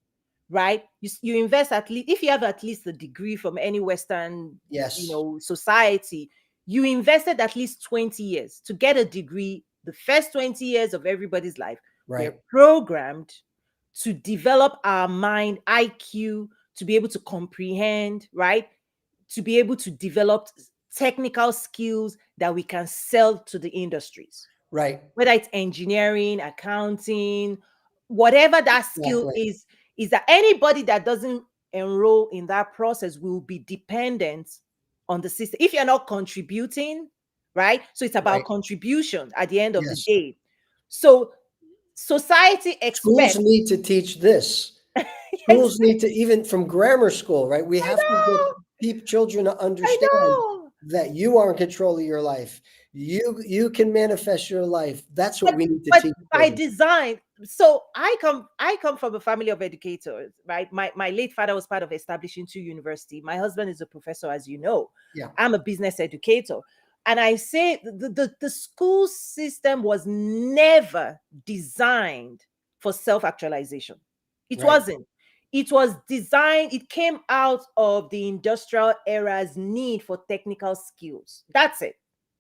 right? You invest, at least if you have at least a degree from any Western, Yes. society, you invested at least 20 years to get a degree. The first 20 years of everybody's life, we're Right. programmed to develop our mind IQ, to be able to comprehend, right? To be able to develop technical skills that we can sell to the industries, Right. whether it's engineering, accounting, whatever that skill Exactly. is that anybody that doesn't enroll in that process will be dependent on the system if you're not contributing, right? So it's about Right. contribution at the end of the Yes. day. So society Schools expects. need to teach this. Schools Exactly. need to, even from grammar school, right? We I have to get know. children to I understand know. that you are in control of your life. You can manifest your life. That's what but we need to but teach by children. design. So I come from a family of educators, right? My late father was part of establishing two university. My husband is a professor, as you know. Yeah. I'm a business educator. And I say the school system was never designed for self-actualization. It Right. wasn't. It was designed, it came out of the industrial era's need for technical skills. That's it,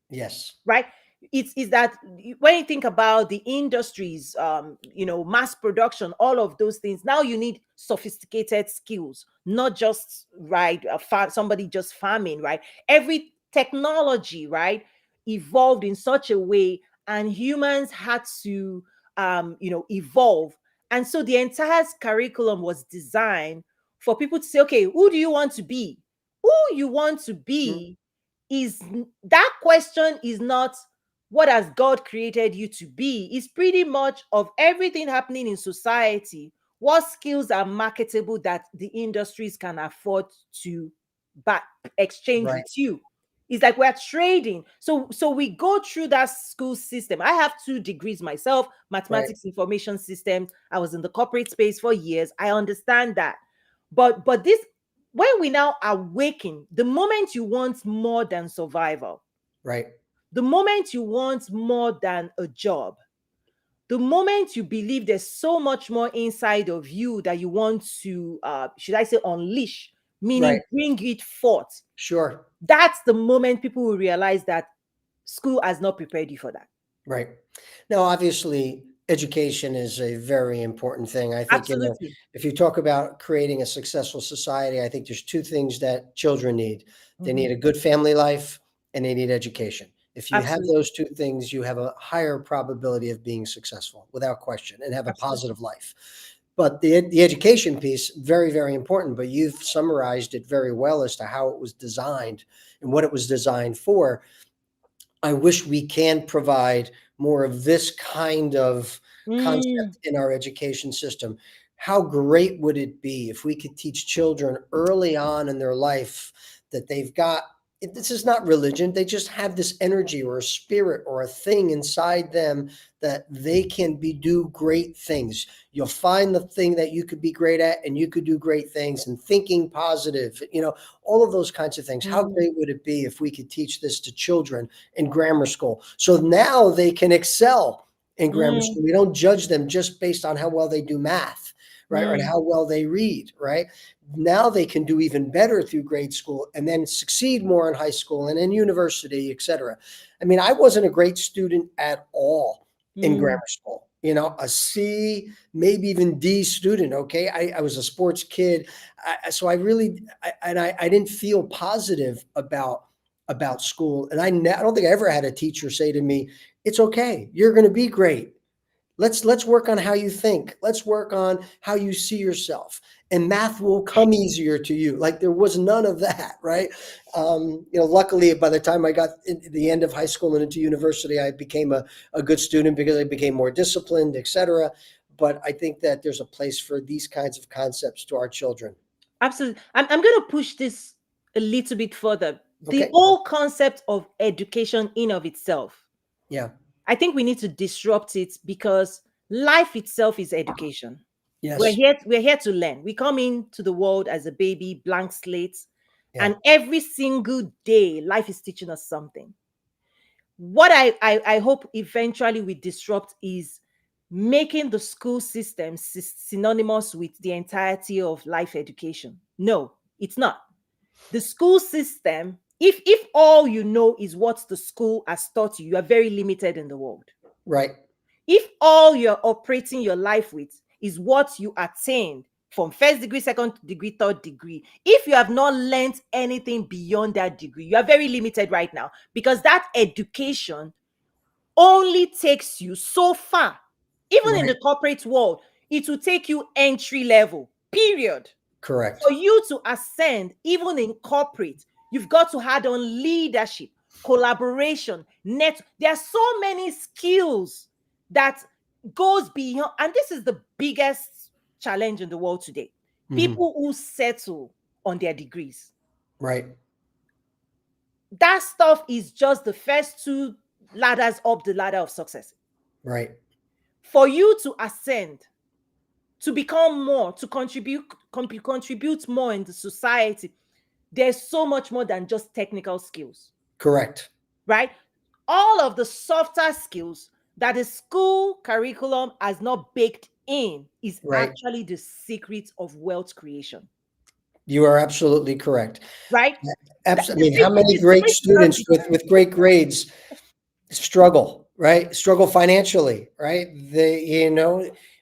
Yes. right? It's that when you think about the industries, mass production, all of those things, now you need sophisticated skills, not just, right, somebody just farming, right? Every technology, right, evolved in such a way, and humans had to evolve. And so the entire curriculum was designed for people to say, okay, who do you want to be? Who you want to Mm. be is that question is not what has God created you to be. It's pretty much of everything happening in society. What skills are marketable that the industries can afford to back exchange Right. with you? It's like we're trading. So we go through that school system. I have two degrees myself, Right. mathematics information systems. I was in the corporate space for years. I understand that. But this, when we now awaken, the moment you want more than survival, Right. the moment you want more than a job, the moment you believe there's so much more inside of you that you want to, should I say, unleash, Right. meaning bring it forth, Sure. that's the moment people will realize that school has not prepared you for that. Right. Now, obviously, education is a very important thing. I think, Absolutely. if you talk about creating a successful society, I think there's two things that children need. They Mhm. need a good family life and they need education. If you have Absolutely. those two things, you have a higher probability of being successful without question and have a Absolutely. positive life. But the education piece, very, very important. But you've summarized it very well as to how it was designed and what it was designed for. I wish we can provide more of this kind of Mm, concept in our education system. How great would it be if we could teach children early on in their life that they've got. This is not religion. They just have this energy or a spirit or a thing inside them that they can do great things. You'll find the thing that you could be great at, and you could do great things, and thinking positive, all of those kinds of things. How Mm, great would it be if we could teach this to children in grammar school? So now they can excel in grammar mm, school. We don't judge them just based on how well they do math, right? Or mm. how well they read, right? Now they can do even better through grade school and then succeed more in high school and in university, et cetera. I mean, I wasn't a great student at all in Mm. grammar school. A C, maybe even D student. Okay, I was a sports kid, so I really I didn't feel positive about school, and I don't think I ever had a teacher say to me, "It's okay, you're going to be great. Let's work on how you think. Let's work on how you see yourself, and math will come easier to you." Like there was none of that, right? Luckily, by the time I got in the end of high school and into university, I became a good student because I became more disciplined, etc. But I think that there's a place for these kinds of concepts to our children. Absolutely. I'm going to push this a little bit further. The Okay. whole concept of education in of itself, Yeah. I think we need to disrupt it because life itself is education. Yes. We're here to learn. We come into the world as a baby, blank slate, Yeah. and every single day, life is teaching us something. What I hope eventually we disrupt is making the school system synonymous with the entirety of life education. No, it's not. The school system, if all you know is what the school has taught you, you are very limited in the world. Right. If all you're operating your life with is what you attained from first degree, second degree, third degree, if you have not learned anything beyond that degree, you are very limited right now because that education only takes you so far. Even in Right. the corporate world, it will take you entry level, period. Correct. For you to ascend, even in corporate, you've got to add on leadership, collaboration, net. There are so many skills that goes beyond, and this is the biggest challenge in the world today. Hmm. People who settle on their degrees. Right. That stuff is just the first two ladders up the ladder of success. Right. For you to ascend, to become more, to contribute more in the society, there's so much more than just technical skills, Correct. right? All of the softer skills that the school curriculum has not baked in is Right. actually the secret of wealth creation, You are absolutely correct. right? I The mean, how secret, many the great secret is not students with great grades struggle, right? Struggle financially, right?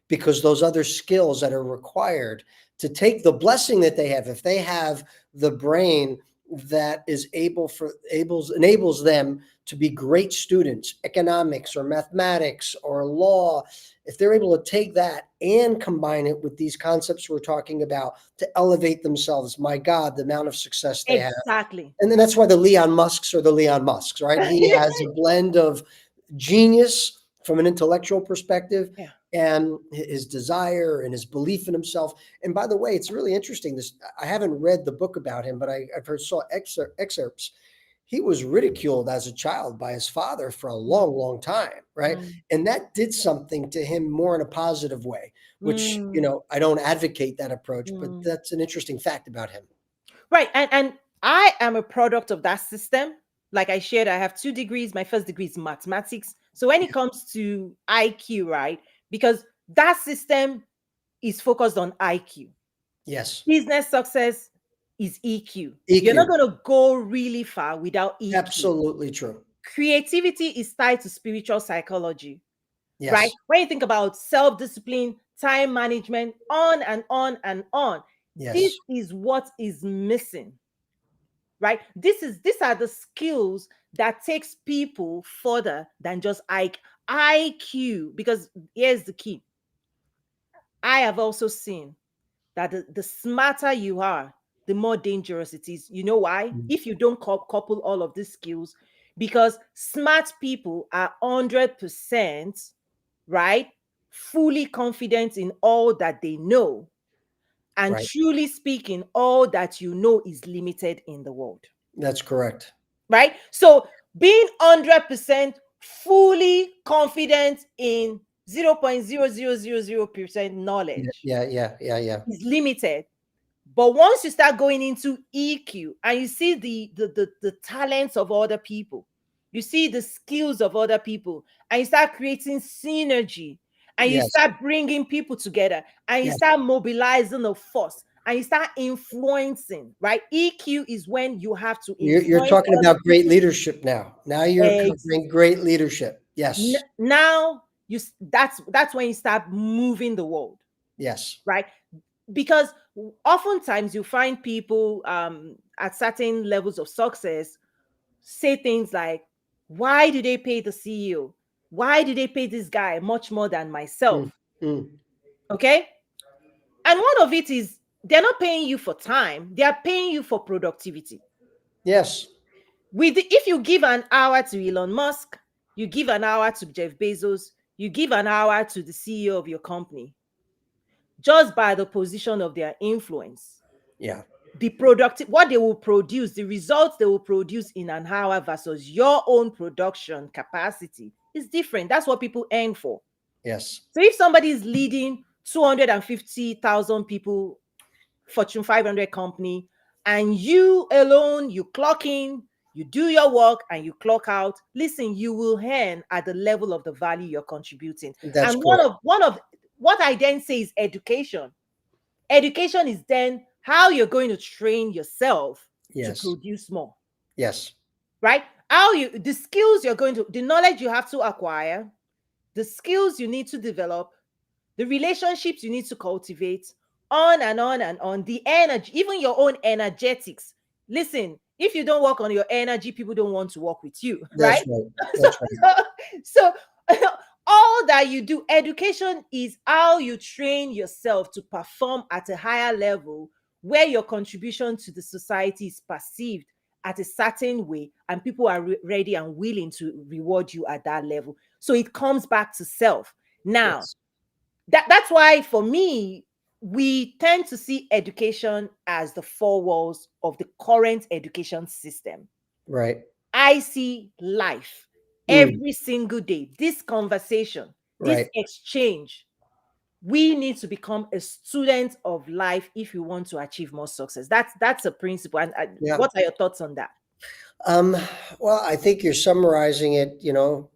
Because those other skills that are required to take the blessing that they have, if they have the brain that is enables them to be great students, economics or mathematics or law, if they're able to take that and combine it with these concepts we're talking about to elevate themselves, my God, the amount of success they have. exactly. And then that's why the Leon Musks are the Leon Musks, right? He has a blend of genius from an intellectual perspective Yeah. and his desire and his belief in himself. And by the way, it's really interesting. I haven't read the book about him, but I've heard saw excerpts. He was ridiculed as a child by his father for a long, Mm, long time, right? mm, And that did something to him more in a positive way, which mm, I don't advocate that approach, but mm. that's an interesting fact about him. Right. And I am a product of that system. Like I shared, I have 2 degrees. My first degree is mathematics. So when it comes to IQ, right? Because that system is focused on IQ. Yes. Business success is EQ. You're not EQ. going to go really far without EQ. Absolutely true. Creativity is tied to spiritual psychology, right? Yes. When you think about self discipline, time management, on and on and on, this Yes. is what is missing, right? These are the skills that takes people further than just IQ. Because here's the key. I have also seen that the smarter you are, the more dangerous it is. You know why? Mm. If you don't couple all of these skills, because smart people are 100%, right, fully confident in all that they know, And Right. truly speaking, all that you know is limited in the world, That's correct. right? So being 100% fully confident in 0.0000% Yeah, knowledge yeah, yeah, yeah, yeah. is limited. But once you start going into EQ and you see the talents of other people, you see the skills of other people, and you start creating synergy, and you Yes, start bringing people together, and you yes. start mobilizing a force, and you start influencing, right? EQ is when you have to You're influence talking other about great people. leadership now. Now you're Ex- covering great leadership. Yes, Now that's when you start moving the world, yes. right? Because oftentimes you find people at certain levels of success say things like, why do they pay the CEO? Why do they pay this guy much more than Mm, myself? mm. Okay. And one of it is they're not paying you for time, they are paying you for productivity. Yes, If you give an hour to Elon Musk, you give an hour to Jeff Bezos, you give an hour to the CEO of your company, just by the position of their influence, yeah, the productive what they will produce, the results they will produce in an hour versus your own production capacity is different. That's what people earn for. yes. So if somebody is leading 250,000 people, Fortune 500 company, and you alone, you clock in, you do your work, and you clock out, listen, you will earn at the level of the value you're contributing. That's And correct. one of what I then say is education. Education is then how you're going to train yourself to Yes, produce more, yes, right? How you the skills you're going to the knowledge you have to acquire, the skills you need to develop, the relationships you need to cultivate, on and on and on. The energy, even your own energetics. Listen, if you don't work on your energy, people don't want to work with you, that's right? right. so, That's right. so all that you do, education is how you train yourself to perform at a higher level where your contribution to the society is perceived at a certain way and people are ready and willing to reward you at that level. So it comes back to self. Now, Yes, that's why for me, we tend to see education as the four walls of the current education system. right. I see life Mm, every single day. This conversation, this right. exchange, we need to become a student of life if you want to achieve more success. That's a principle. And Yeah. what are your thoughts on that? Um, well, I think you're summarizing it,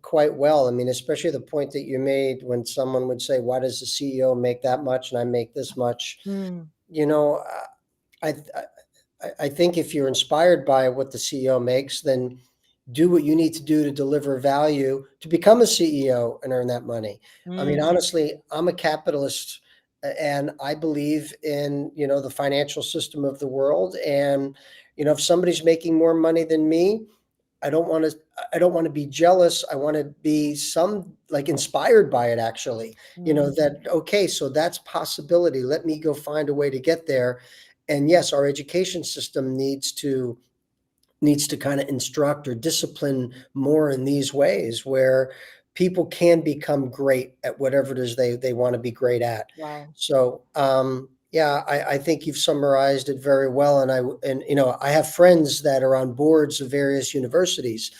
quite well. I mean, especially the point that you made when someone would say, "Why does the CEO make that much and I make this much?" Mm, You know, I, I think if you're inspired by what the CEO makes, then do what you need to do to deliver value to become a CEO and earn that money. I mean, mm, honestly, I'm a capitalist and I believe in, the financial system of the world. And, if somebody's making more money than me, I don't want to be jealous. I want to be like inspired by it actually. mm, That okay, so that's possibility. Let me go find a way to get there. And yes, our education system needs to kind of instruct or discipline more in these ways where people can become great at whatever it is they want to be great at. wow. So yeah, I think you've summarized it very well. And I have friends that are on boards of various universities,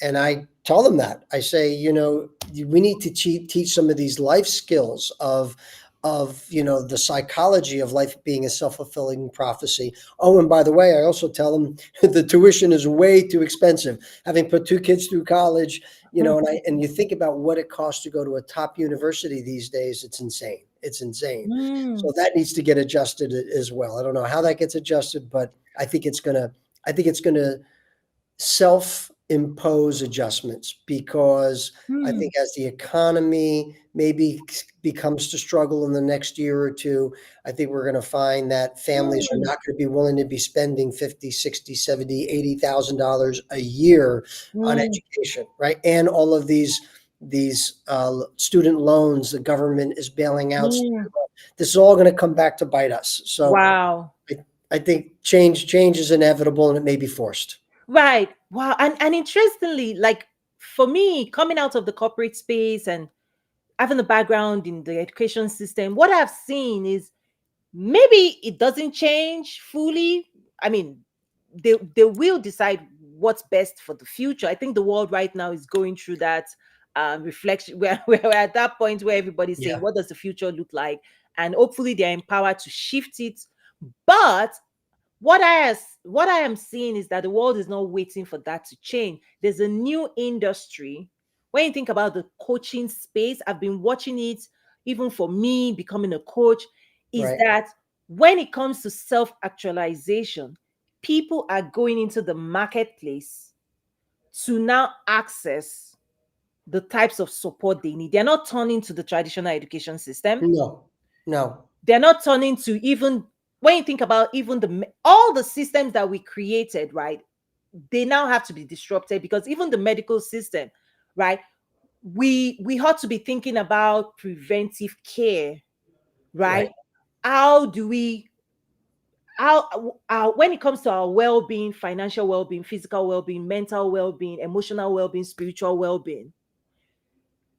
and I tell them that I say, we need to teach some of these life skills of the psychology of life being a self-fulfilling prophecy. Oh, and by the way, I also tell them the tuition is way too expensive. Having put two kids through college, and you think about what it costs to go to a top university these days, it's insane. It's insane. Mm, So that needs to get adjusted as well. I don't know how that gets adjusted, but I think it's gonna self-impose adjustments because I mm, think as the economy maybe becomes to struggle in the next year or two, I think we're going to find that families are mm, not going to be willing to be spending 50, 60, 70, $80,000 a year on mm, education, right? And all of these student loans the government is bailing out. mm. This is all going to come back to bite us. So Wow. I, I think change is inevitable and it may be forced. Right. Wow. And interestingly, like for me, coming out of the corporate space and having a background in the education system, what I've seen is Maybe it doesn't change fully. I mean, they will decide what's best for the future. I think the world right now is going through that reflection. We're at that point where everybody's saying, Yeah. what does the future look like? And hopefully they're empowered to shift it. But what I am seeing is that the world is not waiting for that to change. There's a new industry. When you think about the coaching space, I've been watching it even for me becoming a coach, is Right. that when it comes to self-actualization, people are going into the marketplace to now access the types of support they need. They're not turning to the traditional education system. No. No. They're not turning to, even when you think about even all the systems that we created, right? They now have to be disrupted, because even the medical system, right? We ought to be thinking about preventive care, Right. right? How do we when it comes to our well-being, financial well-being, physical well-being, mental well-being, emotional well-being, spiritual well-being,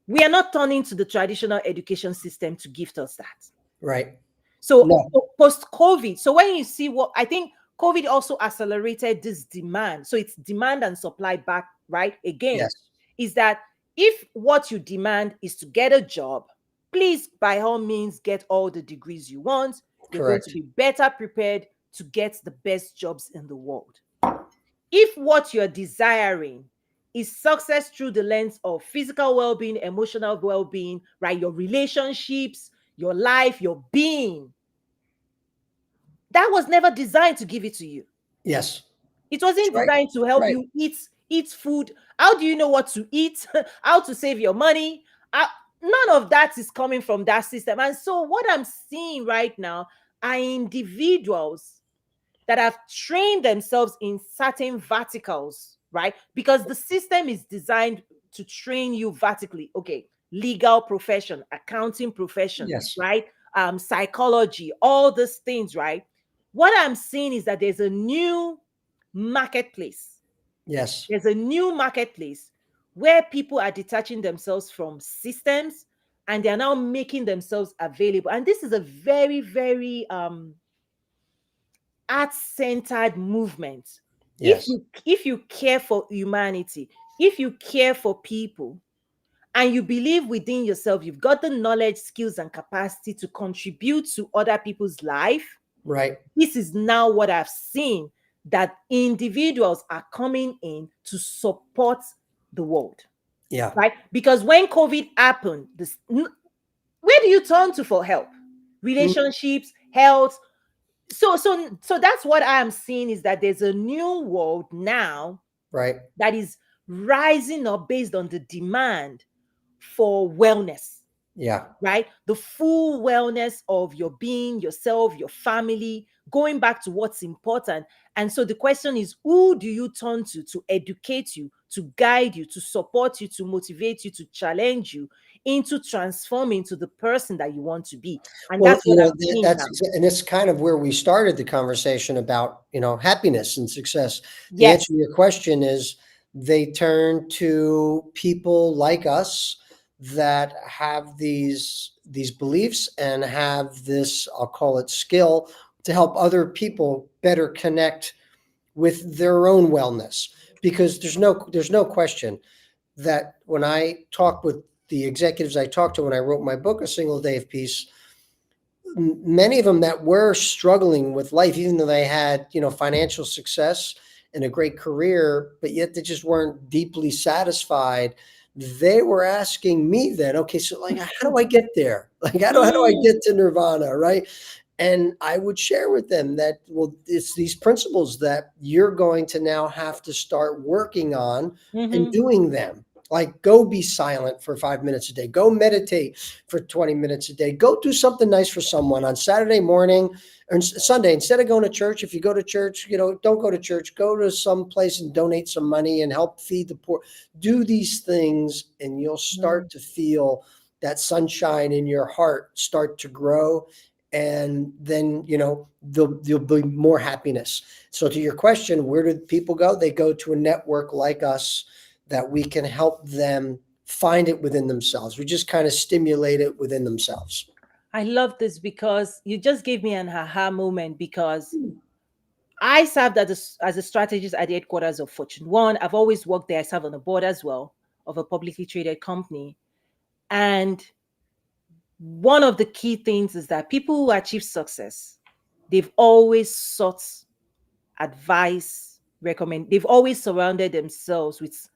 we are not turning to the traditional education system to gift us that. Right. So No. post COVID, so when you see what I think, COVID also accelerated this demand. So it's demand and supply back, right? Again, Yes. is that if what you demand is to get a job, please by all means get all the degrees you want. You're going to Correct. be better prepared to get the best jobs in the world. If what you're desiring is success through the lens of physical well-being, emotional well-being, right? Your relationships, your life, your being, that was never designed to give it to you. Yes. It That's wasn't right. designed to help Right. you eat food. How do you know what to eat? How to save your money? Uh, None of that is coming from that system. And so what I'm seeing right now are individuals that have trained themselves in certain verticals, right? Because the system is designed to train you vertically. Okay, legal profession, accounting profession, Yes. right? Psychology, all these things, right? What I'm seeing is that there's a new marketplace. Yes. There's a new marketplace where people are detaching themselves from systems and they're now making themselves available. And this is a very, very art-centered movement. Yes. If you care for humanity, if you care for people, and you believe within yourself you've got the knowledge, skills, and capacity to contribute to other people's life, Right. this is now what I've seen, that individuals are coming in to support the world, Yeah. right? Because when COVID happened, where do you turn to for help? Mm. Relationships, health. So that's what I am seeing, is that there's a new world now Right. that is rising up based on the demand for wellness, Yeah. right? The full wellness of your being, yourself, your family, going back to what's important. And so the question is, who do you turn to educate you, to guide you, to support you, to motivate you, to challenge you into transforming to the person that you want to be? And Well, that's what I'm seeing that's now. and it's kind of where we started the conversation about, happiness and success. The answer Yes. to your question is they turn to people like us that have these beliefs and have this, I'll call it skill, to help other people better connect with their own wellness. Because there's no question that when I talk with the executives I talked to when I wrote my book, A Single Day of Peace, many of them that were struggling with life, even though they had, financial success and a great career, but yet they just weren't deeply satisfied. They were asking me then, okay, so like, how do I get there? Like, how do I Mm, get to nirvana? Right. And I would share with them that, well, it's these principles that you're going to now have to start working on and mhm, doing them. Like, go be silent for 5 minutes a day, go meditate for 20 minutes a day, go do something nice for someone on Saturday morning or Sunday. Instead of going to church, if you go to church, don't go to church, go to some place and donate some money and help feed the poor. Do these things and you'll mm. start to feel that sunshine in your heart start to grow, and then there'll be more happiness. So to your question, where do people go? They go to a network like us that we can help them find it within themselves. We just kind of stimulate it within themselves. I love this because you just gave me an aha moment because I served as a strategist at the headquarters of Fortune 1. I've always worked there. I serve on the board as well of a publicly traded company. And one of the key things is that people who achieve success, they've always sought advice, they've always surrounded themselves with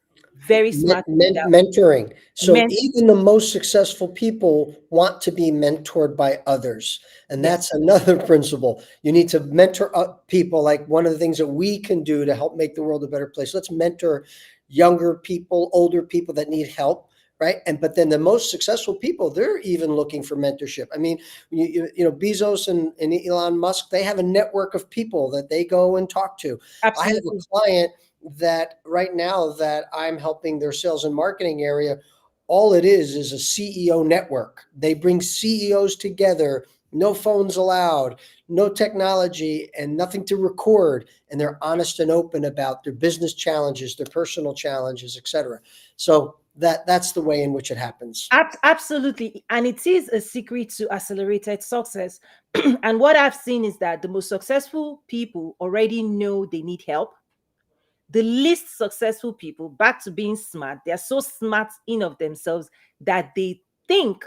very smart people that Mentoring. So meant, even the most successful people want to be mentored by others. And yes, that's another principle. You need to mentor people. Like one of the things that we can do to help make the world a better place. Let's mentor younger people, older people that need help. Right. And but then the most successful people, they're even looking for mentorship. I mean, Bezos and Elon Musk, they have a network of people that they go and talk to. I have a absolutely. client that right now that I'm helping their sales and marketing area, all it is a CEO network. They bring CEOs together, no phones allowed, no technology, and nothing to record. And they're honest and open about their business challenges, their personal challenges, etc. So that's the way in which it happens. Absolutely. And it is a secret to accelerated success. And what I've seen is that the most successful people already know they need help. The least successful people, back to being smart, they're so smart in of themselves that they think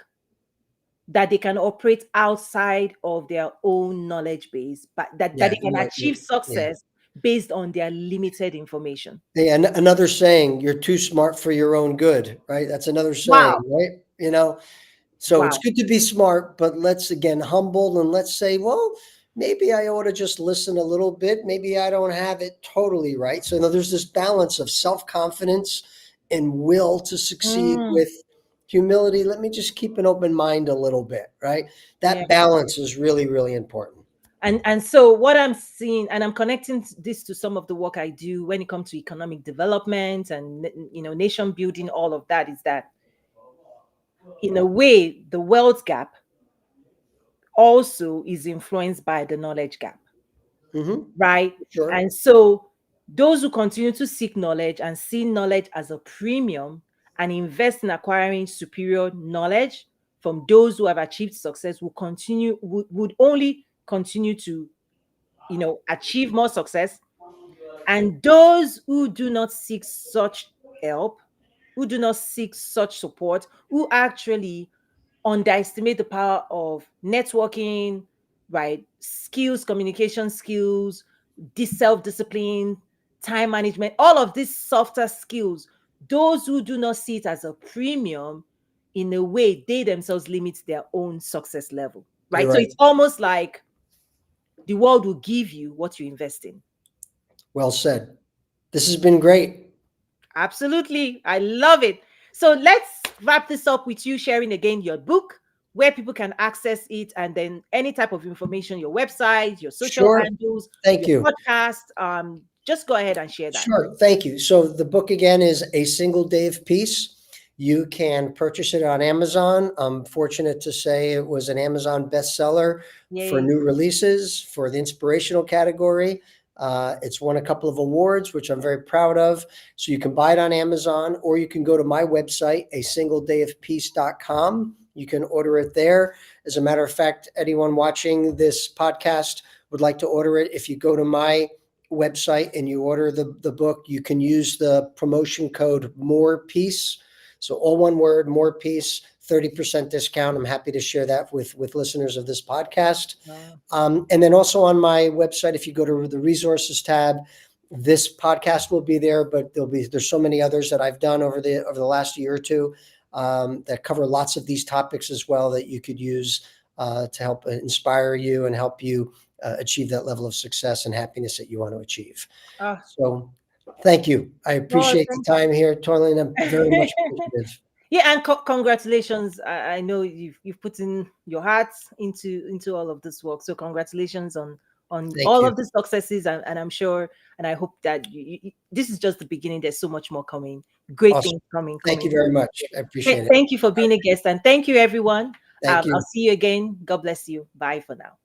that they can operate outside of their own knowledge base, but that Yeah, they can achieve yeah. success based on their limited information. Hey, and another saying, you're too smart for your own good, right? That's another saying, Wow. right? So it's Wow. good to be smart, but let's again humble and let's say, well, maybe I ought to just listen a little bit. Maybe I don't have it totally right. So there's this balance of self-confidence and will to succeed Mm, with humility. Let me just keep an open mind a little bit, right? yeah. That balance is really, really important. And so what I'm seeing, and I'm connecting this to some of the work I do when it comes to economic development and nation building, all of that, is that in a way the wealth gap also is influenced by the knowledge gap, Hmm. right? Sure. And so those who continue to seek knowledge and see knowledge as a premium and invest in acquiring superior knowledge from those who have achieved success would only continue to achieve more success. And those who do not seek such help, who do not seek such support, who actually underestimate the power of networking, right? Skills, communication skills, this self-discipline, time management, all of these softer skills, those who do not see it as a premium, in a way, they themselves limit their own success level, You're right? So right. it's almost like the world will give you what you invest in. Well said. This has been great. Absolutely. I love it. So let's wrap this up with you sharing again your book, where people can access it, and then any type of information, your website, your social Sure. handles, Thank your you. podcast. Just go ahead and share that. Sure. Thank you. So the book again is A Single Day of Peace. You can purchase it on Amazon. I'm fortunate to say it was an Amazon bestseller for Yay. new releases for the inspirational category. It's won a couple of awards, which I'm very proud of. So you can buy it on Amazon or you can go to my website, asingledayofpeace.com. You can order it there. As a matter of fact, anyone watching this podcast would like to order it. If you go to my website and you order the book, you can use the promotion code More Peace. So all one word, More Peace, 30% discount. I'm happy to share that with listeners of this podcast. Wow. And then also on my website, if you go to the resources tab, this podcast will be there, but there's so many others that I've done over the last year or two that cover lots of these topics as well that you could use to help inspire you and help you achieve that level of success and happiness that you want to achieve. Ah, So thank you. I no, appreciate the time here, Toiling. I'm very much appreciative. yeah, and congratulations. I know you've put in your heart into all of this work. So congratulations on Thank all you. of the successes, and I'm sure, and I hope that this is just the beginning. There's so much more coming. Great Awesome. things coming, Thank you coming. very much. I appreciate it. Thank you for being a guest, and thank you, everyone. Thank I'll you. see you again. God bless you. Bye for now.